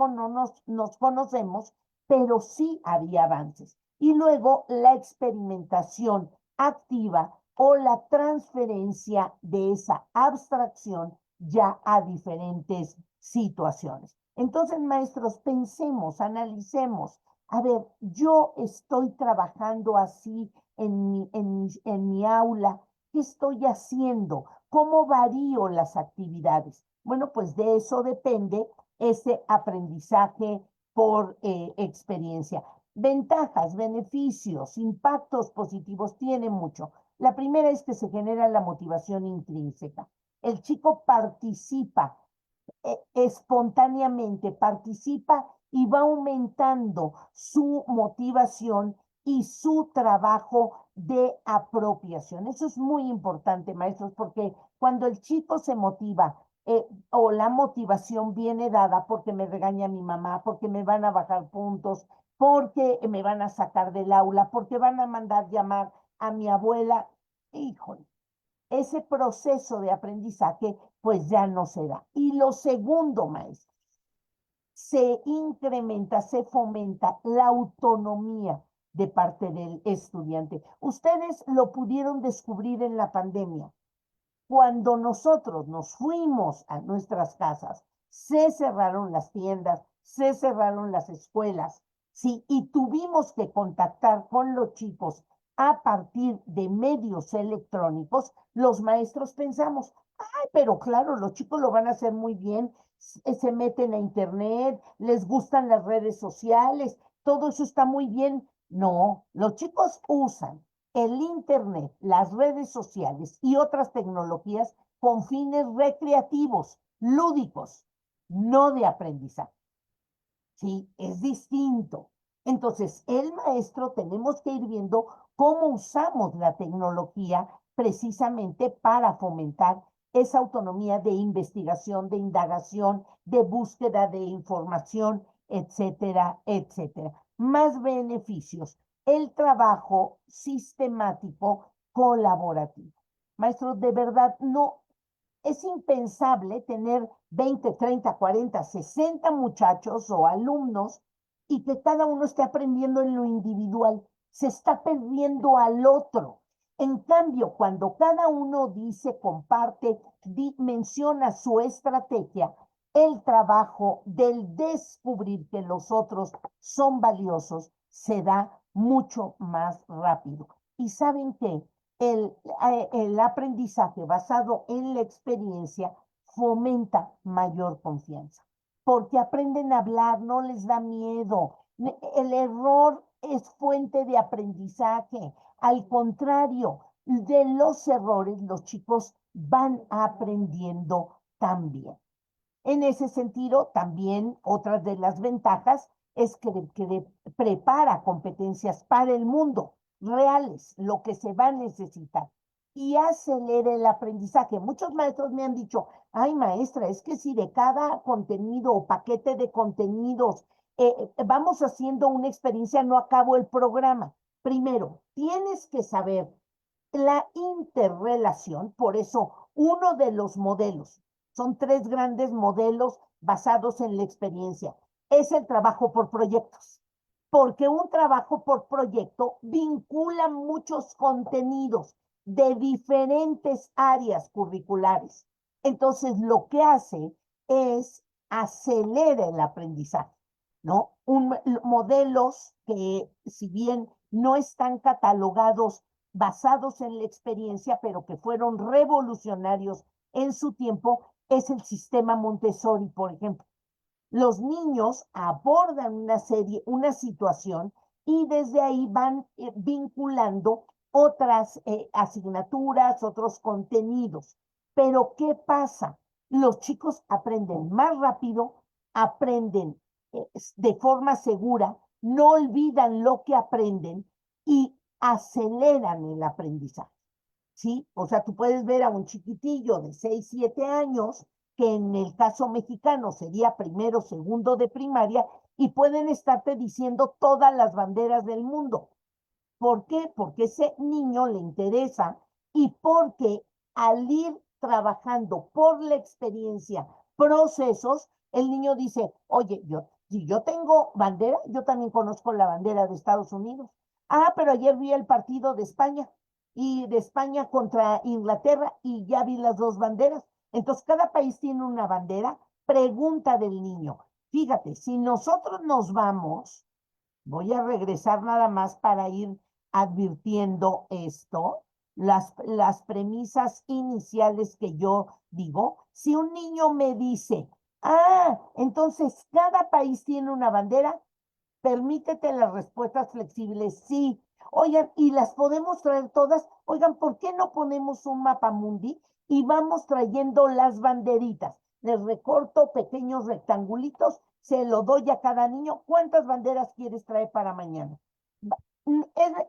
conocemos, pero sí había avances. Y luego la experimentación activa o la transferencia de esa abstracción ya a diferentes situaciones. Entonces, maestros, pensemos, analicemos. A ver, yo estoy trabajando así en mi aula. ¿Qué estoy haciendo? ¿Cómo varío las actividades? Bueno, pues de eso depende ese aprendizaje por experiencia. Ventajas, beneficios, impactos positivos, tiene mucho. La primera es que se genera la motivación intrínseca. El chico participa espontáneamente, participa y va aumentando su motivación y su trabajo de apropiación. Eso es muy importante, maestros, porque cuando el chico se motiva o la motivación viene dada porque me regaña mi mamá, porque me van a bajar puntos, porque me van a sacar del aula, porque van a mandar llamar a mi abuela, híjole, ese proceso de aprendizaje pues ya no se da. Y lo segundo, maestro, se incrementa, se fomenta la autonomía de parte del estudiante. Ustedes lo pudieron descubrir en la pandemia. Cuando nosotros nos fuimos a nuestras casas, se cerraron las tiendas, se cerraron las escuelas, sí, y tuvimos que contactar con los chicos a partir de medios electrónicos. Los maestros pensamos, ay, pero claro, los chicos lo van a hacer muy bien, se meten a internet, les gustan las redes sociales, todo eso está muy bien. No, los chicos usan el internet, las redes sociales y otras tecnologías con fines recreativos, lúdicos, no de aprendizaje. ¿Sí? Es distinto. Entonces, el maestro tenemos que ir viendo cómo usamos la tecnología precisamente para fomentar esa autonomía de investigación, de indagación, de búsqueda de información, etcétera, etcétera. Más beneficios. El trabajo sistemático colaborativo. Maestro, de verdad, no es impensable tener 20, 30, 40, 60 muchachos o alumnos y que cada uno esté aprendiendo en lo individual. Se está perdiendo al otro. En cambio, cuando cada uno dice, comparte, menciona su estrategia, el trabajo del descubrir que los otros son valiosos se da mucho más rápido. ¿Y saben qué? el aprendizaje basado en la experiencia fomenta mayor confianza, porque aprenden a hablar, no les da miedo. El error es fuente de aprendizaje. Al contrario, de los errores, los chicos van aprendiendo también. En ese sentido, también otra de las ventajas es que prepara competencias para el mundo reales, lo que se va a necesitar, y acelera el aprendizaje. Muchos maestros me han dicho, ay maestra, es que si de cada contenido o paquete de contenidos vamos haciendo una experiencia, no acabo el programa. Primero, tienes que saber la interrelación, por eso uno de los modelos, son tres grandes modelos basados en la experiencia, es el trabajo por proyectos, porque un trabajo por proyecto vincula muchos contenidos de diferentes áreas curriculares. Entonces, lo que hace es acelerar el aprendizaje, ¿no? Modelos que, si bien no están catalogados basados en la experiencia, pero que fueron revolucionarios en su tiempo, es el sistema Montessori, por ejemplo. Los niños abordan una situación y desde ahí van vinculando otras asignaturas, otros contenidos. Pero ¿qué pasa? Los chicos aprenden más rápido, aprenden de forma segura, no olvidan lo que aprenden y aceleran el aprendizaje. ¿Sí? O sea, tú puedes ver a un chiquitillo de 6, 7 años, que en el caso mexicano sería primero, segundo de primaria, y pueden estarte diciendo todas las banderas del mundo. ¿Por qué? Porque ese niño le interesa y porque al ir trabajando por la experiencia, procesos, el niño dice, oye, si yo tengo bandera, yo también conozco la bandera de Estados Unidos. Ah, pero ayer vi el partido de España y de España contra Inglaterra y ya vi las dos banderas. Entonces, cada país tiene una bandera. Pregunta del niño. Fíjate, si nosotros nos vamos, voy a regresar nada más para ir advirtiendo esto, las premisas iniciales que yo digo. Si un niño me dice, ah, entonces cada país tiene una bandera, permítete las respuestas flexibles, sí. Oigan, y las podemos traer todas. Oigan, ¿por qué no ponemos un mapa mundi y vamos trayendo las banderitas? Les recorto pequeños rectangulitos, se lo doy a cada niño. ¿Cuántas banderas quieres traer para mañana?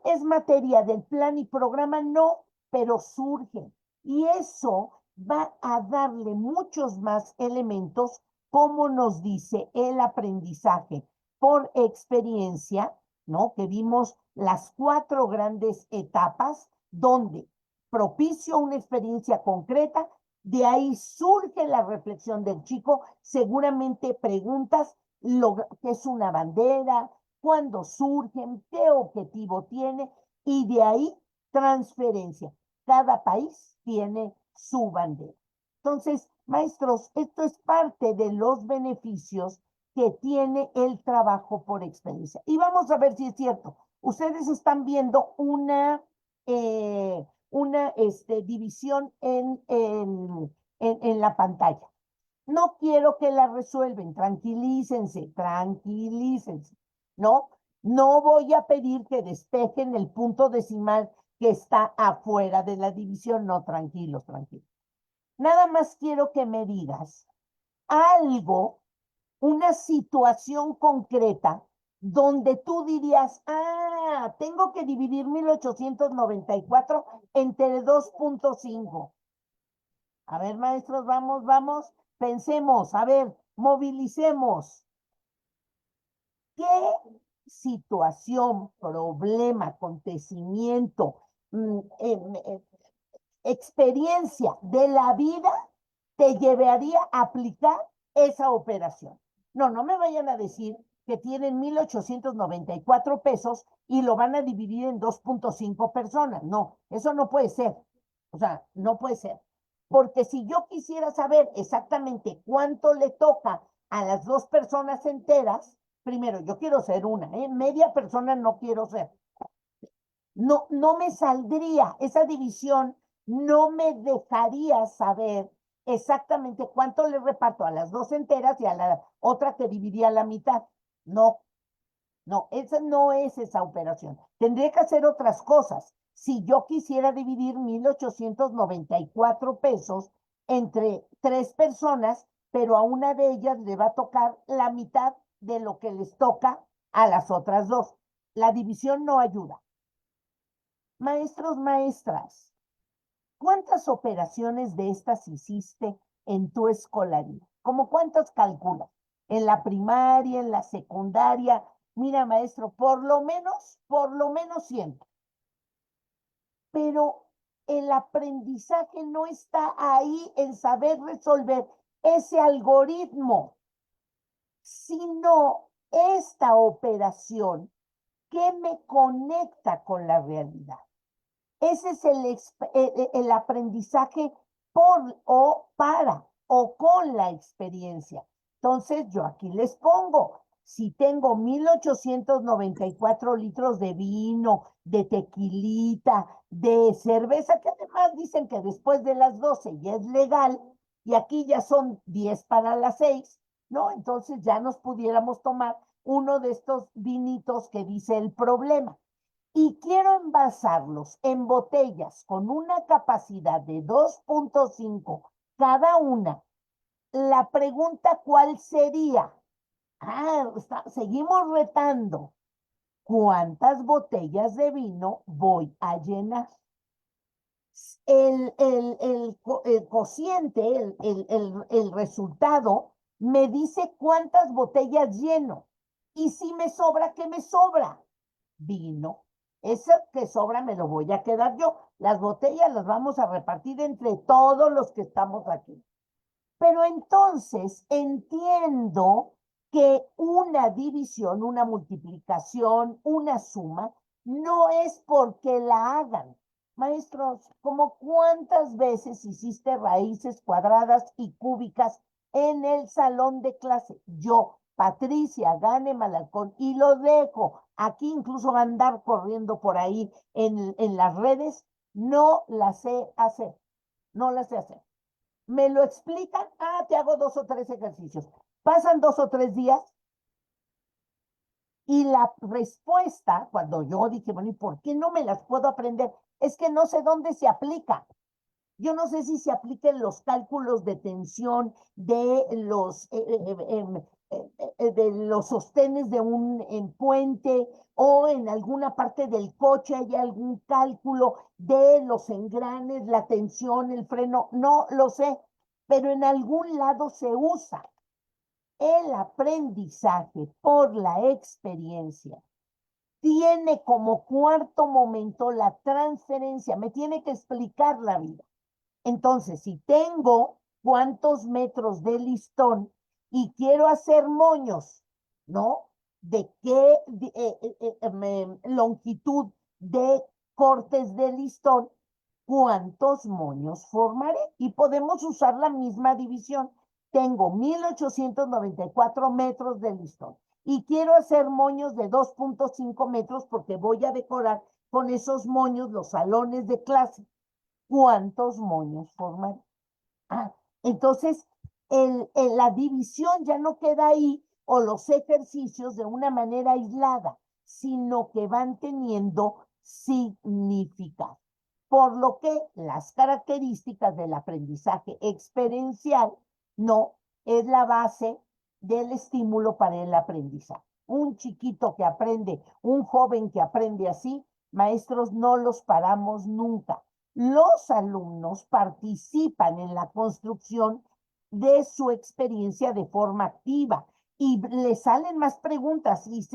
¿Es materia del plan y programa? No, pero surge. Y eso va a darle muchos más elementos, como nos dice el aprendizaje por experiencia, ¿no? Que vimos las 4 grandes etapas donde propicio una experiencia concreta, de ahí surge la reflexión del chico, seguramente preguntas lo que es una bandera, cuándo surgen, qué objetivo tiene, y de ahí transferencia. Cada país tiene su bandera. Entonces, maestros, esto es parte de los beneficios que tiene el trabajo por experiencia. Y vamos a ver si es cierto. Ustedes están viendo una división en la pantalla. No quiero que la resuelven, tranquilícense, tranquilícense, ¿no? No voy a pedir que despejen el punto decimal que está afuera de la división, no, tranquilos, tranquilos. Nada más quiero que me digas algo, una situación concreta donde tú dirías, ah, tengo que dividir 1894 entre 2.5. A ver, maestros, vamos, vamos, pensemos, a ver, movilicemos. ¿Qué situación, problema, acontecimiento, experiencia de la vida te llevaría a aplicar esa operación? No, no me vayan a decir que tienen 1894 pesos y lo van a dividir en 2.5 personas. No, eso no puede ser. O sea, no puede ser. Porque si yo quisiera saber exactamente cuánto le toca a las 2 personas enteras, primero, yo quiero ser una, ¿eh? Media persona no quiero ser. no me saldría, esa división no me dejaría saber exactamente cuánto le reparto a las dos enteras y a la otra que dividía la mitad. No, no, esa no es esa operación. Tendría que hacer otras cosas. Si yo quisiera dividir 1,894 pesos entre 3 personas, pero a una de ellas le va a tocar la mitad de lo que les toca a las otras dos. La división no ayuda. Maestros, maestras, ¿cuántas operaciones de estas hiciste en tu escolaridad? ¿Cómo cuántas calculas? En la primaria, en la secundaria. Mira, maestro, por lo menos 100. Pero el aprendizaje no está ahí en saber resolver ese algoritmo, sino esta operación que me conecta con la realidad. Ese es el aprendizaje por o para o con la experiencia. Entonces, yo aquí les pongo, si tengo 1,894 litros de vino, de tequilita, de cerveza, que además dicen que después de las 12 ya es legal, y aquí ya son 10 para las 6, ¿no? Entonces ya nos pudiéramos tomar uno de estos vinitos que dice el problema y quiero envasarlos en botellas con una capacidad de 2,5 cada una, la pregunta ¿cuál sería? Seguimos retando. ¿Cuántas botellas de vino voy a llenar? El cociente, el resultado, me dice cuántas botellas lleno. Y si me sobra, ¿qué me sobra? Vino. Eso que sobra me lo voy a quedar yo. Las botellas las vamos a repartir entre todos los que estamos aquí. Pero entonces entiendo que una división, una multiplicación, una suma, no es porque la hagan. Maestros, ¿cómo cuántas veces hiciste raíces cuadradas y cúbicas en el salón de clase? Yo, Patricia Gane Malalcón, y lo dejo aquí, incluso andar corriendo por ahí en las redes, no la sé hacer, no la sé hacer. Me lo explican, te hago 2 o 3 ejercicios. Pasan 2 o 3 días y la respuesta, cuando yo dije, bueno, ¿y por qué no me las puedo aprender? Es que no sé dónde se aplica. Yo no sé si se apliquen los cálculos de tensión de los sostenes de un puente o en alguna parte del coche hay algún cálculo de los engranes, la tensión, el freno, no lo sé, pero en algún lado se usa. El aprendizaje por la experiencia tiene como cuarto momento la transferencia, me tiene que explicar la vida. Entonces, si tengo cuántos metros de listón y quiero hacer moños, ¿no? ¿De qué longitud de cortes de listón? ¿Cuántos moños formaré? Y podemos usar la misma división. Tengo 1,894 metros de listón y quiero hacer moños de 2,5 metros porque voy a decorar con esos moños los salones de clase. ¿Cuántos moños forman? Entonces, la división ya no queda ahí o los ejercicios de una manera aislada, sino que van teniendo significado. Por lo que las características del aprendizaje experiencial no es la base del estímulo para el aprendizaje. Un chiquito que aprende, un joven que aprende así, maestros, no los paramos nunca. Los alumnos participan en la construcción de su experiencia de forma activa y les salen más preguntas y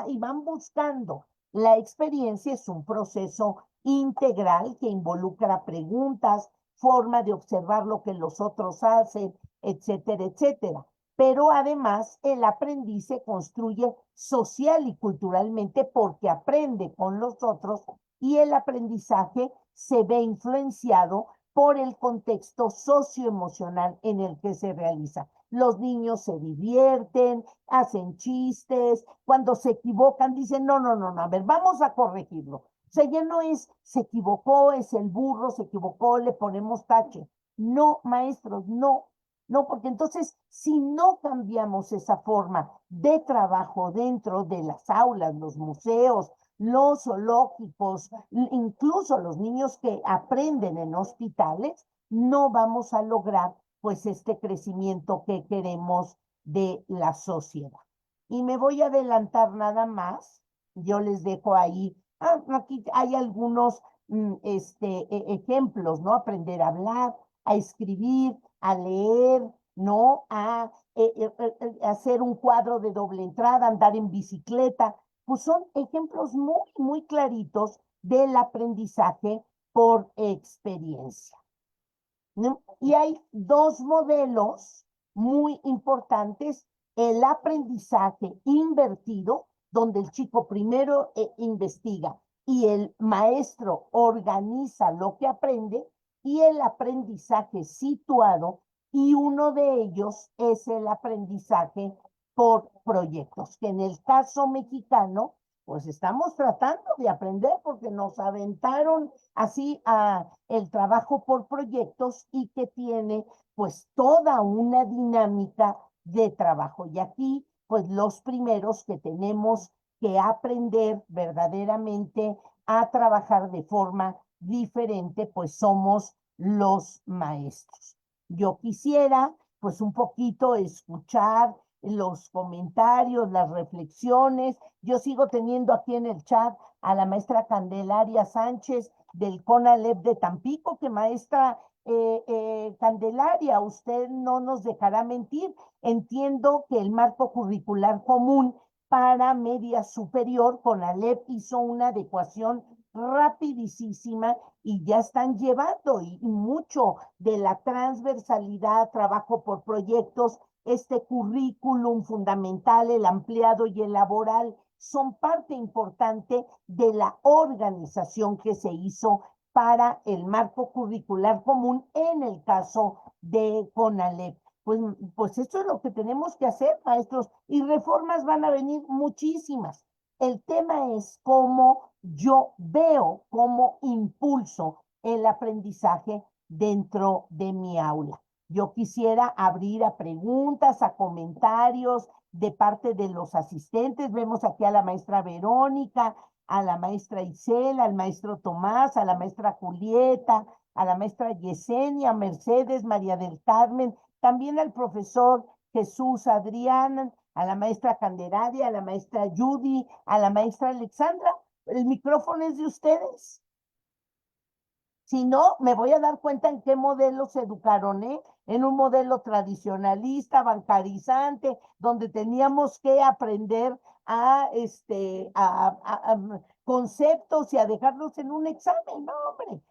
y van buscando. La experiencia es un proceso integral que involucra preguntas, forma de observar lo que los otros hacen, etcétera, etcétera. Pero además el aprendiz se construye social y culturalmente porque aprende con los otros y el aprendizaje se ve influenciado por el contexto socioemocional en el que se realiza. Los niños se divierten, hacen chistes, cuando se equivocan dicen, no, no, no, no, a ver, vamos a corregirlo. O sea, ya no es se equivocó, es el burro, se equivocó, le ponemos tache. No, maestros, no, no, porque entonces si no cambiamos esa forma de trabajo dentro de las aulas, los museos, los zoológicos, incluso los niños que aprenden en hospitales, no vamos a lograr pues este crecimiento que queremos de la sociedad. Y me voy a adelantar nada más, yo les dejo ahí, aquí hay algunos ejemplos, ¿no? Aprender a hablar, a escribir, a leer, ¿no? A hacer un cuadro de doble entrada, andar en bicicleta, pues son ejemplos muy, muy claritos del aprendizaje por experiencia, ¿no? Y hay dos modelos muy importantes: el aprendizaje invertido, donde el chico primero investiga y el maestro organiza lo que aprende, y el aprendizaje situado, y uno de ellos es el aprendizaje por proyectos, que en el caso mexicano, pues estamos tratando de aprender porque nos aventaron así el trabajo por proyectos, y que tiene pues toda una dinámica de trabajo. Y aquí pues los primeros que tenemos que aprender verdaderamente a trabajar de forma diferente pues somos los maestros. Yo quisiera pues un poquito escuchar los comentarios, las reflexiones. Yo sigo teniendo aquí en el chat a la maestra Candelaria Sánchez del CONALEP de Tampico, que maestra Candelaria, usted no nos dejará mentir. Entiendo que el marco curricular común para media superior, CONALEP hizo una adecuación rapidísima y ya están llevando y mucho de la transversalidad, trabajo por proyectos, este currículum fundamental, el ampliado y el laboral, son parte importante de la organización que se hizo para el marco curricular común en el caso de CONALEP. Pues esto es lo que tenemos que hacer, maestros, y reformas van a venir muchísimas. El tema es cómo yo veo, cómo impulso el aprendizaje dentro de mi aula. Yo quisiera abrir a preguntas, a comentarios de parte de los asistentes. Vemos aquí a la maestra Verónica, a la maestra Isela, al maestro Tomás, a la maestra Julieta, a la maestra Yesenia, Mercedes, María del Carmen, también al profesor Jesús Adrián, a la maestra Candelaria, a la maestra Judy, a la maestra Alexandra. El micrófono es de ustedes. Si no, me voy a dar cuenta en qué modelo se educaron, ¿eh? En un modelo tradicionalista, bancarizante, donde teníamos que aprender a conceptos y a dejarlos en un examen. No, hombre,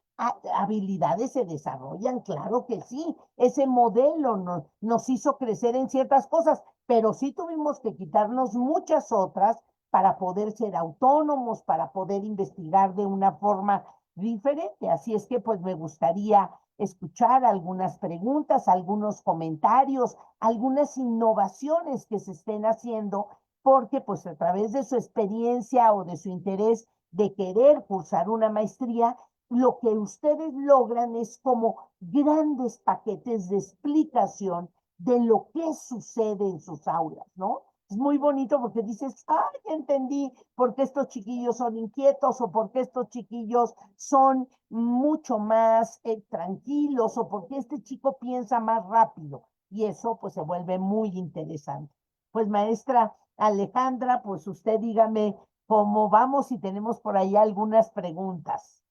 habilidades se desarrollan, claro que sí. Ese modelo nos hizo crecer en ciertas cosas, pero sí tuvimos que quitarnos muchas otras para poder ser autónomos, para poder investigar de una forma diferente. Así es que pues me gustaría escuchar algunas preguntas, algunos comentarios, algunas innovaciones que se estén haciendo, porque pues a través de su experiencia o de su interés de querer cursar una maestría, lo que ustedes logran es como grandes paquetes de explicación de lo que sucede en sus aulas, ¿no? Es muy bonito porque dices, ya entendí por qué estos chiquillos son inquietos, o por qué estos chiquillos son mucho más tranquilos, o por qué este chico piensa más rápido. Y eso pues se vuelve muy interesante. Pues maestra Alejandra, pues usted dígame cómo vamos, y tenemos por ahí algunas preguntas.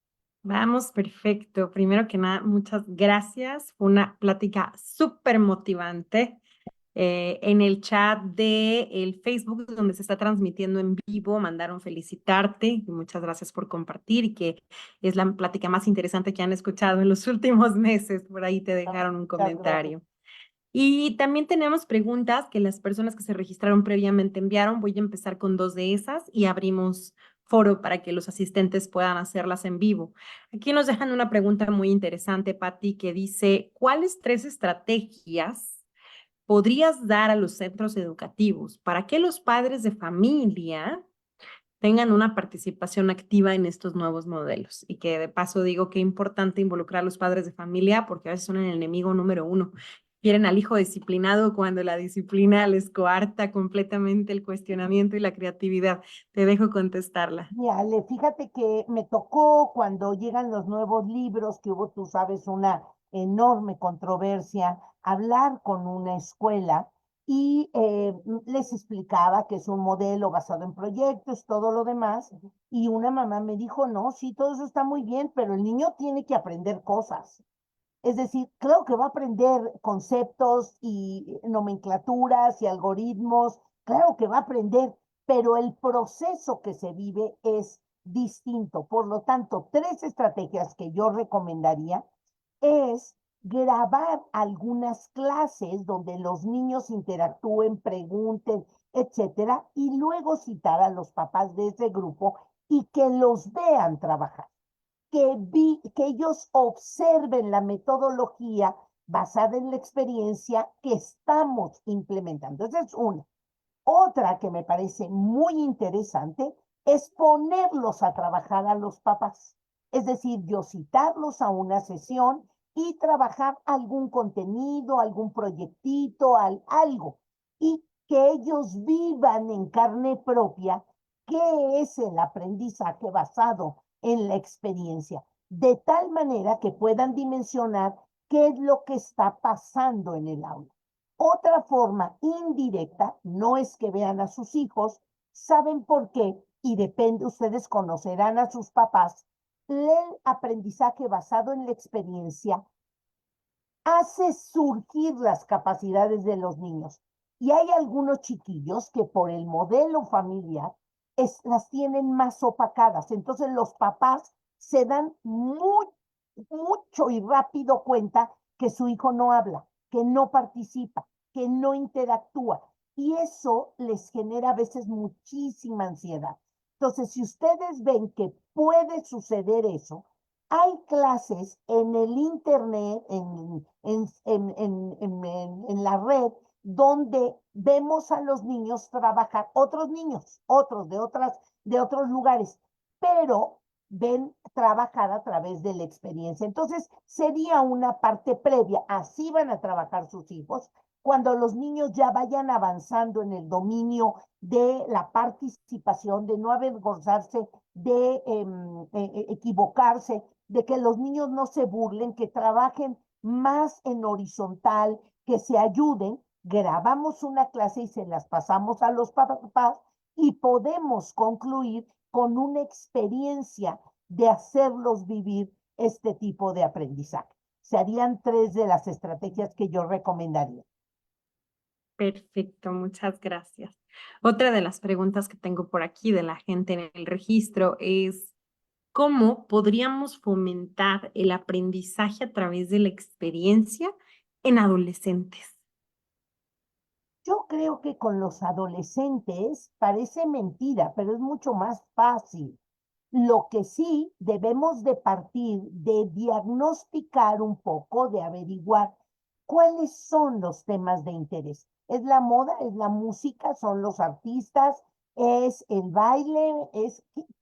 Vamos, perfecto. Primero que nada, muchas gracias. Fue una plática súper motivante. En el chat de el Facebook, donde se está transmitiendo en vivo, mandaron felicitarte y muchas gracias por compartir, y que es la plática más interesante que han escuchado en los últimos meses. Por ahí te dejaron un Muchas gracias. comentario. Y también tenemos preguntas que las personas que se registraron previamente enviaron. Voy a empezar con dos de esas y abrimos foro para que los asistentes puedan hacerlas en vivo. Aquí nos dejan una pregunta muy interesante, Patti, que dice, ¿cuáles tres estrategias podrías dar a los centros educativos para que los padres de familia tengan una participación activa en estos nuevos modelos. Y que de paso digo que es importante involucrar a los padres de familia porque a veces son el enemigo número uno. Quieren al hijo disciplinado cuando la disciplina les coarta completamente el cuestionamiento y la creatividad. Te dejo contestarla. Y Ale, fíjate que me tocó cuando llegan los nuevos libros, que hubo, tú sabes, una enorme controversia, hablar con una escuela y les explicaba que es un modelo basado en proyectos, todo lo demás, y una mamá me dijo, no, sí, todo eso está muy bien, pero el niño tiene que aprender cosas. Es decir, creo que va a aprender conceptos y nomenclaturas y algoritmos, claro que va a aprender, pero el proceso que se vive es distinto. Por lo tanto, tres estrategias que yo recomendaría es grabar algunas clases donde los niños interactúen, pregunten, etcétera, y luego citar a los papás de ese grupo y que los vean trabajar, que ellos observen la metodología basada en la experiencia que estamos implementando. Esa es una. Otra que me parece muy interesante es ponerlos a trabajar a los papás. Es decir, yo citarlos a una sesión y trabajar algún contenido, algún proyectito, algo. Y que ellos vivan en carne propia qué es el aprendizaje basado en la experiencia, de tal manera que puedan dimensionar qué es lo que está pasando en el aula. Otra forma indirecta no es que vean a sus hijos, saben por qué y depende, ustedes conocerán a sus papás. El aprendizaje basado en la experiencia hace surgir las capacidades de los niños. Y hay algunos chiquillos que por el modelo familiar las tienen más opacadas. Entonces los papás se dan mucho y rápido cuenta que su hijo no habla, que no participa, que no interactúa. Y eso les genera a veces muchísima ansiedad. Entonces, si ustedes ven que puede suceder eso, hay clases en el internet, en la red, donde vemos a los niños trabajar, otros niños, otros de otros lugares, pero ven trabajar a través de la experiencia. Entonces, sería una parte previa, así van a trabajar sus hijos, cuando los niños ya vayan avanzando en el dominio de la participación, de no avergonzarse, de equivocarse, de que los niños no se burlen, que trabajen más en horizontal, que se ayuden, grabamos una clase y se las pasamos a los papás y podemos concluir con una experiencia de hacerlos vivir este tipo de aprendizaje. Serían tres de las estrategias que yo recomendaría. Perfecto, muchas gracias. Otra de las preguntas que tengo por aquí de la gente en el registro es, ¿cómo podríamos fomentar el aprendizaje a través de la experiencia en adolescentes? Yo creo que con los adolescentes parece mentira, pero es mucho más fácil. Lo que sí debemos de partir de diagnosticar un poco, de averiguar cuáles son los temas de interés. ¿Es la moda? ¿Es la música? ¿Son los artistas? ¿Es el baile?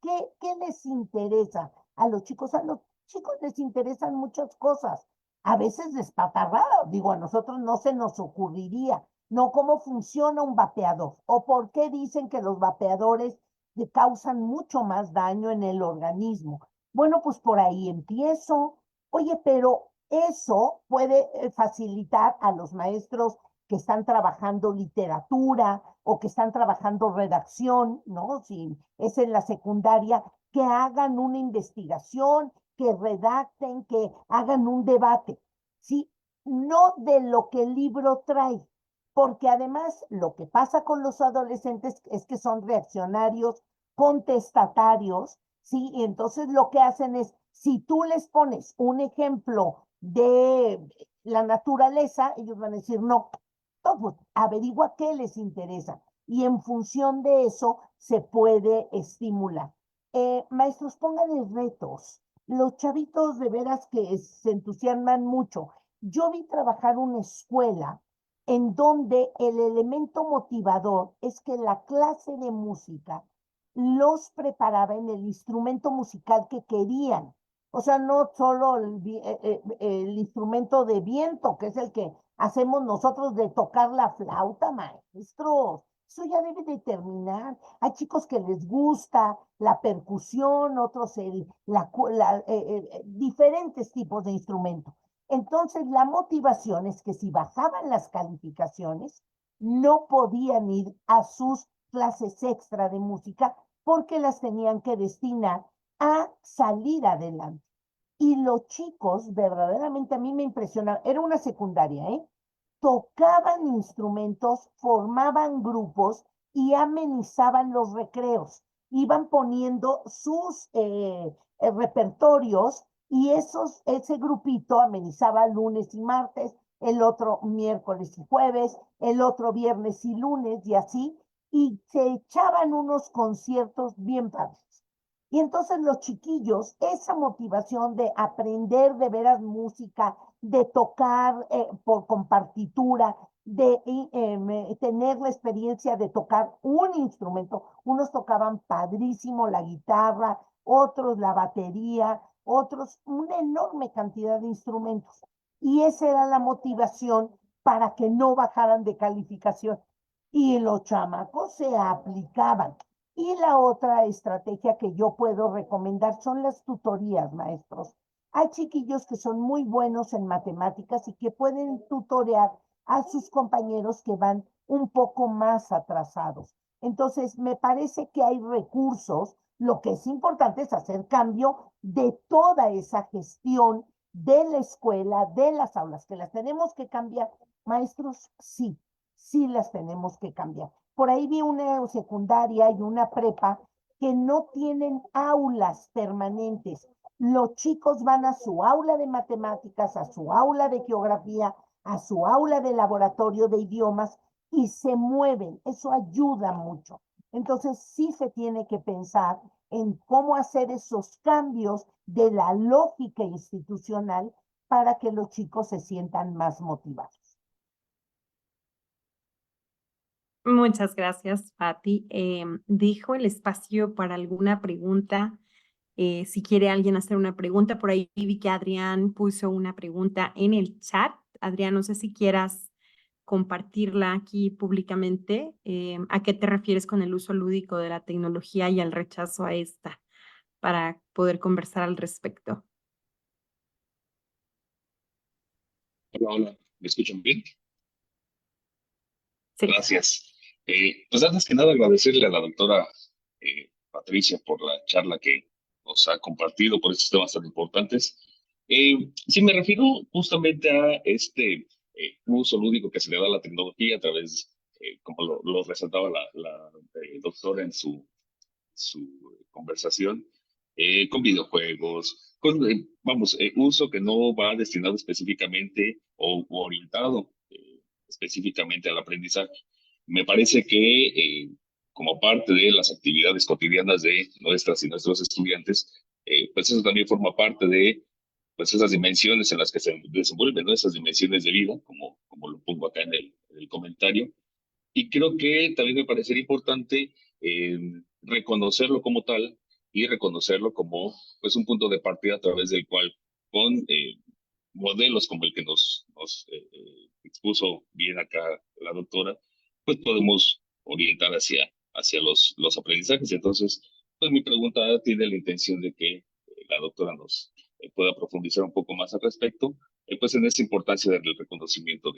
¿Qué les interesa a los chicos? A los chicos les interesan muchas cosas. A veces despatarradas. Digo, a nosotros no se nos ocurriría. No, cómo funciona un vapeador o por qué dicen que los vapeadores le causan mucho más daño en el organismo. Bueno, pues por ahí empiezo. Oye, pero eso puede facilitar a los maestros que están trabajando literatura o que están trabajando redacción, ¿no? Si es en la secundaria, que hagan una investigación, que redacten, que hagan un debate, ¿sí? No de lo que el libro trae, porque además lo que pasa con los adolescentes es que son reaccionarios, contestatarios, ¿sí? Y entonces lo que hacen es, si tú les pones un ejemplo de la naturaleza, ellos van a decir, no, no, pues averigua qué les interesa y en función de eso se puede estimular. Maestros, pónganles retos. Los chavitos de veras que se entusiasman mucho. Yo vi trabajar una escuela en donde el elemento motivador es que la clase de música los preparaba en el instrumento musical que querían. O sea, no solo el instrumento de viento, que es el que hacemos nosotros de tocar la flauta, maestros. Eso ya debe de terminar. Hay chicos que les gusta la percusión, otros diferentes tipos de instrumentos. Entonces, la motivación es que si bajaban las calificaciones, no podían ir a sus clases extra de música porque las tenían que destinar a salir adelante. Y los chicos, verdaderamente a mí me impresionaron, era una secundaria, ¿eh? Tocaban instrumentos, formaban grupos y amenizaban los recreos. Iban poniendo sus repertorios y ese grupito amenizaba lunes y martes, el otro miércoles y jueves, el otro viernes y lunes y así, y se echaban unos conciertos bien padres. Y entonces los chiquillos, esa motivación de aprender de veras música, de tocar con partitura, de tener la experiencia de tocar un instrumento. Unos tocaban padrísimo la guitarra, otros la batería, otros una enorme cantidad de instrumentos. Y esa era la motivación para que no bajaran de calificación. Y los chamacos se aplicaban. Y la otra estrategia que yo puedo recomendar son las tutorías, maestros. Hay chiquillos que son muy buenos en matemáticas y que pueden tutorear a sus compañeros que van un poco más atrasados. Entonces, me parece que hay recursos. Lo que es importante es hacer cambio de toda esa gestión de la escuela, de las aulas, que las tenemos que cambiar. Maestros, sí, sí las tenemos que cambiar. Por ahí vi una secundaria y una prepa que no tienen aulas permanentes. Los chicos van a su aula de matemáticas, a su aula de geografía, a su aula de laboratorio de idiomas y se mueven. Eso ayuda mucho. Entonces sí se tiene que pensar en cómo hacer esos cambios de la lógica institucional para que los chicos se sientan más motivados. Muchas gracias, Patti. Dejo el espacio para alguna pregunta. Si quiere alguien hacer una pregunta, por ahí vi que Adrián puso una pregunta en el chat. Adrián, no sé si quieras compartirla aquí públicamente. ¿A qué te refieres con el uso lúdico de la tecnología y el rechazo a esta para poder conversar al respecto? Hola, hola, ¿me escuchan bien? Sí. Gracias. Pues antes que nada agradecerle a la doctora Patricia por la charla que nos ha compartido por estos temas tan importantes. Sí, me refiero justamente a este uso lúdico que se le da a la tecnología a través, como lo resaltaba la doctora en su conversación, con videojuegos, con, uso que no va destinado específicamente o orientado específicamente al aprendizaje. Me parece que como parte de las actividades cotidianas de nuestras y nuestros estudiantes, pues eso también forma parte de pues esas dimensiones en las que se desenvuelven, ¿no? Esas dimensiones de vida, como lo pongo acá en el comentario, y creo que también me parecería importante eh, reconocerlo como tal y reconocerlo como pues un punto de partida a través del cual con modelos como el que nos expuso bien acá la doctora, pues podemos orientar hacia los aprendizajes. Entonces, pues mi pregunta tiene la intención de que la doctora nos pueda profundizar un poco más al respecto, pues en esa importancia del reconocimiento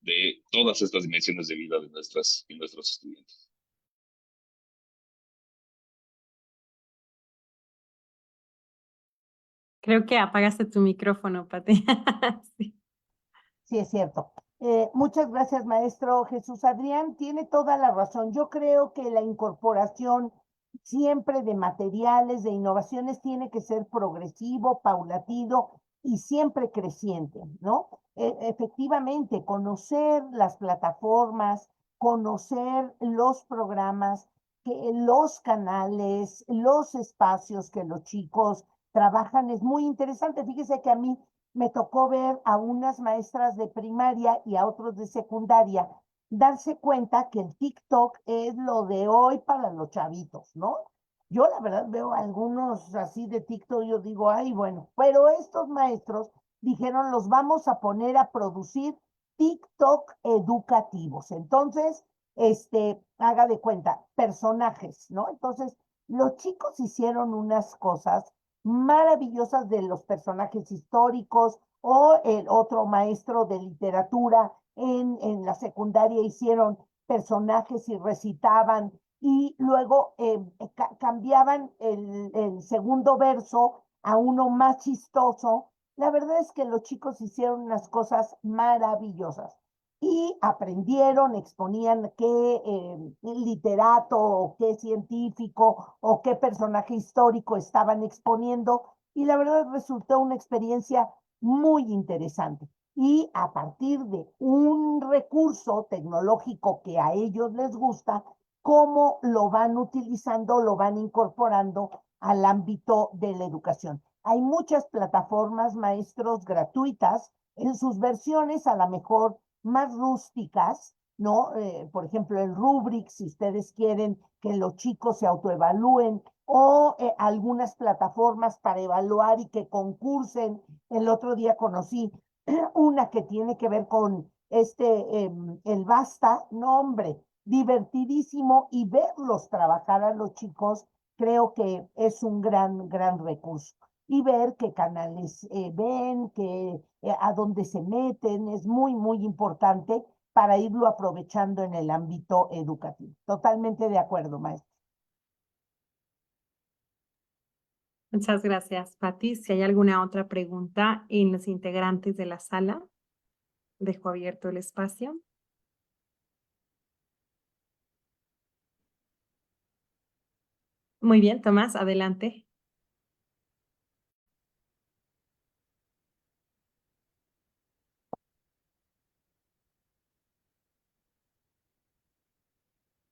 de todas estas dimensiones de vida de nuestras y nuestros estudiantes. Creo que apagaste tu micrófono, Pati. Sí. Sí, es cierto. Muchas gracias, maestro Jesús Adrián. Tiene toda la razón. Yo creo que la incorporación siempre de materiales, de innovaciones, tiene que ser progresivo, paulatino y siempre creciente, ¿no? Efectivamente, conocer las plataformas, conocer los programas, los canales, los espacios que los chicos trabajan es muy interesante. Fíjese que a mí me tocó ver a unas maestras de primaria y a otros de secundaria darse cuenta que el TikTok es lo de hoy para los chavitos, ¿no? Yo la verdad veo algunos así de TikTok y yo digo, ay, bueno, pero estos maestros dijeron, los vamos a poner a producir TikTok educativos. Entonces, haga de cuenta, personajes, ¿no? Entonces, los chicos hicieron unas cosas maravillosas de los personajes históricos o el otro maestro de literatura en la secundaria hicieron personajes y recitaban y luego cambiaban el segundo verso a uno más chistoso. La verdad es que los chicos hicieron unas cosas maravillosas y aprendieron, exponían qué literato o qué científico o qué personaje histórico estaban exponiendo y la verdad resultó una experiencia muy interesante. Y a partir de un recurso tecnológico que a ellos les gusta, cómo lo van utilizando, lo van incorporando al ámbito de la educación. Hay muchas plataformas, maestros, gratuitas, en sus versiones a lo mejor más rústicas, ¿no? Por ejemplo, el Rubrik, si ustedes quieren que los chicos se autoevalúen, o algunas plataformas para evaluar y que concursen. El otro día conocí una que tiene que ver con el Basta, no hombre, divertidísimo y verlos trabajar a los chicos, creo que es un gran recurso. Y ver qué canales ven, a dónde se meten, es muy importante para irlo aprovechando en el ámbito educativo. Totalmente de acuerdo, maestro. Muchas gracias, Pati. Si hay alguna otra pregunta en los integrantes de la sala, dejo abierto el espacio. Muy bien, Tomás, adelante.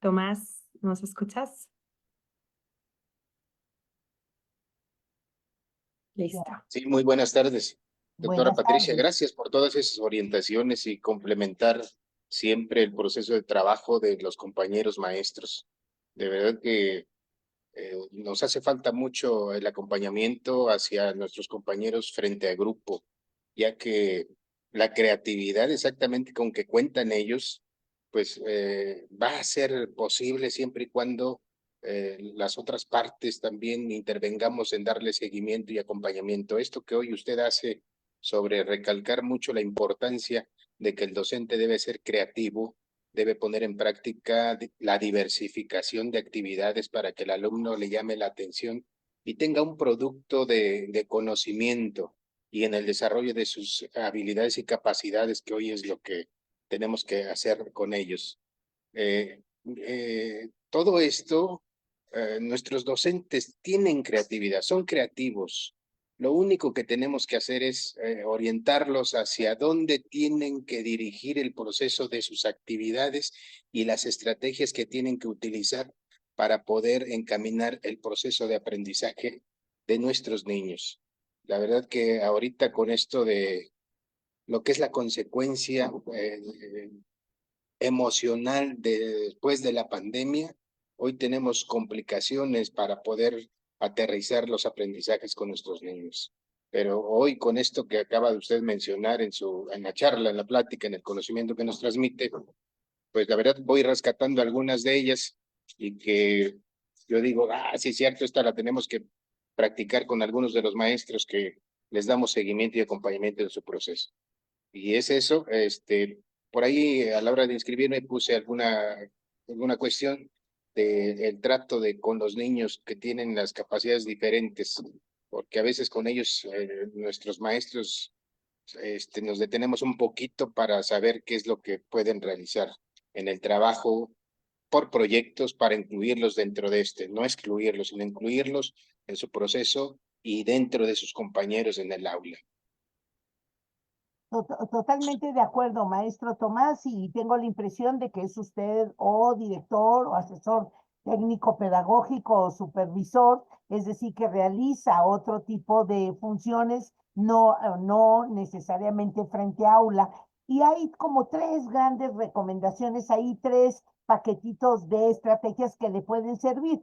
Tomás, ¿nos escuchas? Listo. Sí, muy buenas tardes, doctora Buenas Patricia. tardes. Gracias por todas esas orientaciones y complementar siempre el proceso de trabajo de los compañeros maestros. De verdad que nos hace falta mucho el acompañamiento hacia nuestros compañeros frente a grupo, ya que la creatividad exactamente con que cuentan ellos, pues va a ser posible siempre y cuando las otras partes también intervengamos en darle seguimiento y acompañamiento. Esto que hoy usted hace sobre recalcar mucho la importancia de que el docente debe ser creativo, debe poner en práctica la diversificación de actividades para que el alumno le llame la atención y tenga un producto de conocimiento y en el desarrollo de sus habilidades y capacidades, que hoy es lo que tenemos que hacer con ellos. Todo esto, nuestros docentes tienen creatividad, son creativos. Lo único que tenemos que hacer es orientarlos hacia dónde tienen que dirigir el proceso de sus actividades y las estrategias que tienen que utilizar para poder encaminar el proceso de aprendizaje de nuestros niños. La verdad que ahorita con esto de lo que es la consecuencia emocional después de la pandemia, hoy tenemos complicaciones para poder aterrizar los aprendizajes con nuestros niños. Pero hoy con esto que acaba de usted mencionar en la charla, en la plática, en el conocimiento que nos transmite, pues la verdad voy rescatando algunas de ellas y que yo digo, sí es cierto, esta la tenemos que practicar con algunos de los maestros que les damos seguimiento y acompañamiento en su proceso. Y es eso, por ahí a la hora de inscribirme puse alguna cuestión del trato con los niños que tienen las capacidades diferentes, porque a veces con ellos, nuestros maestros, nos detenemos un poquito para saber qué es lo que pueden realizar en el trabajo por proyectos para incluirlos dentro de no excluirlos, sino incluirlos en su proceso y dentro de sus compañeros en el aula. Totalmente de acuerdo, maestro Tomás, y tengo la impresión de que es usted o director o asesor técnico pedagógico o supervisor, es decir, que realiza otro tipo de funciones, no necesariamente frente a aula, Y hay como 3 grandes recomendaciones, ahí 3 paquetitos de estrategias que le pueden servir.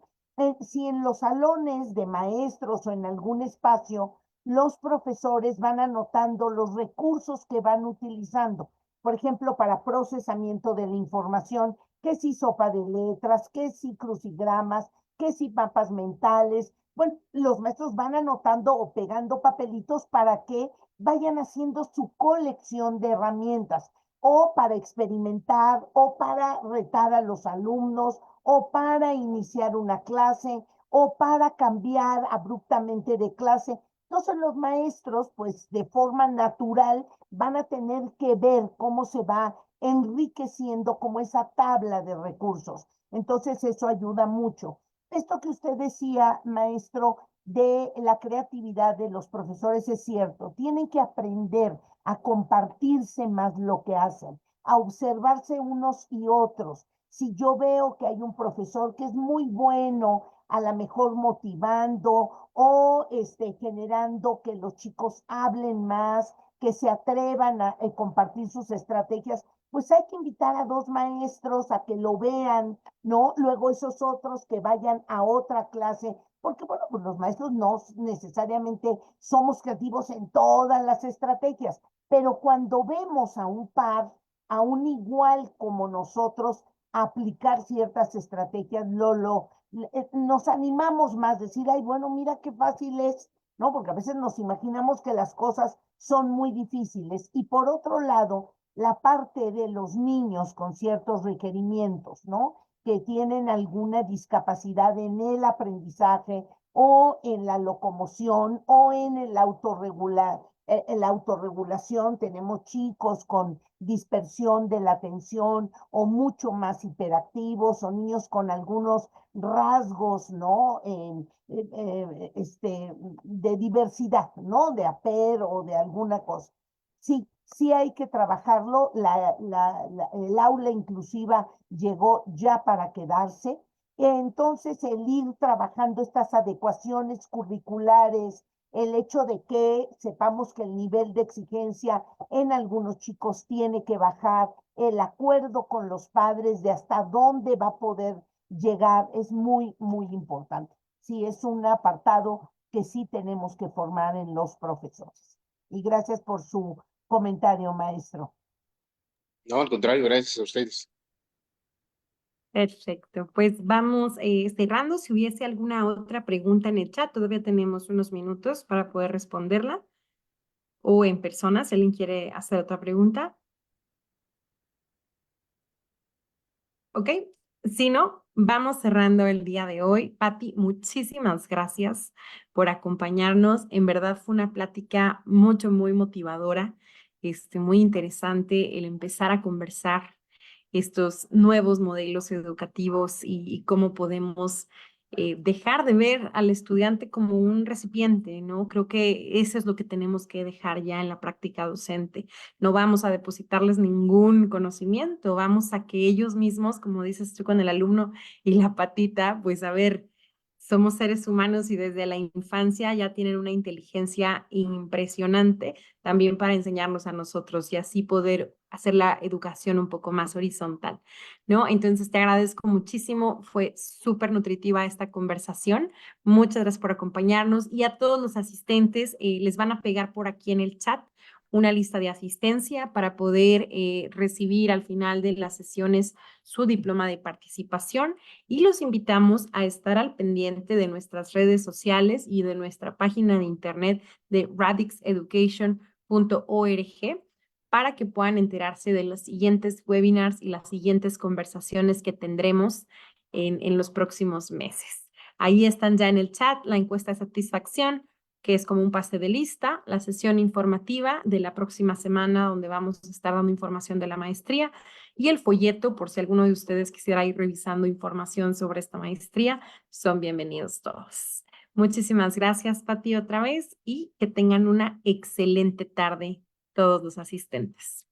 Si en los salones de maestros o en algún espacio, los profesores van anotando los recursos que van utilizando. Por ejemplo, para procesamiento de la información, que si sopa de letras, que si crucigramas, que si mapas mentales. Bueno, los maestros van anotando o pegando papelitos para que vayan haciendo su colección de herramientas o para experimentar o para retar a los alumnos o para iniciar una clase o para cambiar abruptamente de clase. Entonces los maestros, pues de forma natural, van a tener que ver cómo se va enriqueciendo como esa tabla de recursos. Entonces eso ayuda mucho. Esto que usted decía, maestro, de la creatividad de los profesores es cierto. Tienen que aprender a compartirse más lo que hacen, a observarse unos y otros. Si yo veo que hay un profesor que es muy bueno, a lo mejor motivando o generando que los chicos hablen más, que se atrevan a compartir sus estrategias, pues hay que invitar a 2 maestros a que lo vean, ¿no? Luego esos otros que vayan a otra clase, porque bueno, pues los maestros no necesariamente somos creativos en todas las estrategias, pero cuando vemos a un par, a un igual como nosotros, aplicar ciertas estrategias, nos animamos más, decir, ay, bueno, mira qué fácil es, ¿no? Porque a veces nos imaginamos que las cosas son muy difíciles. Y por otro lado, la parte de los niños con ciertos requerimientos, ¿no? Que tienen alguna discapacidad en el aprendizaje o en la locomoción o en el la autorregulación. Tenemos chicos con dispersión de la atención o mucho más hiperactivos o niños con algunos rasgos, ¿no? De diversidad, ¿no? De APER o de alguna cosa. Sí, sí hay que trabajarlo. El aula inclusiva llegó ya para quedarse. Entonces, el ir trabajando estas adecuaciones curriculares, el hecho de que sepamos que el nivel de exigencia en algunos chicos tiene que bajar, el acuerdo con los padres de hasta dónde va a poder llegar es muy, muy importante. Sí, es un apartado que sí tenemos que formar en los profesores. Y gracias por su comentario, maestro. No, al contrario, gracias a ustedes. Perfecto, pues vamos cerrando. Si hubiese alguna otra pregunta en el chat, todavía tenemos unos minutos para poder responderla. O en persona, si alguien quiere hacer otra pregunta. ¿Ok? Si no, vamos cerrando el día de hoy. Pati, muchísimas gracias por acompañarnos. En verdad fue una plática muy motivadora, muy interesante el empezar a conversar estos nuevos modelos educativos y cómo podemos dejar de ver al estudiante como un recipiente, ¿no? Creo que eso es lo que tenemos que dejar ya en la práctica docente. No vamos a depositarles ningún conocimiento, vamos a que ellos mismos, como dices tú con el alumno y la patita, pues a ver, somos seres humanos y desde la infancia ya tienen una inteligencia impresionante también para enseñarnos a nosotros y así poder hacer la educación un poco más horizontal, ¿no? Entonces te agradezco muchísimo, fue súper nutritiva esta conversación. Muchas gracias por acompañarnos y a todos los asistentes les van a pegar por aquí en el chat una lista de asistencia para poder recibir al final de las sesiones su diploma de participación y los invitamos a estar al pendiente de nuestras redes sociales y de nuestra página de internet de radixeducation.org para que puedan enterarse de los siguientes webinars y las siguientes conversaciones que tendremos en los próximos meses. Ahí están ya en el chat la encuesta de satisfacción, que es como un pase de lista, la sesión informativa de la próxima semana donde vamos a estar dando información de la maestría y el folleto por si alguno de ustedes quisiera ir revisando información sobre esta maestría, son bienvenidos todos. Muchísimas gracias, Pati, otra vez y que tengan una excelente tarde todos los asistentes.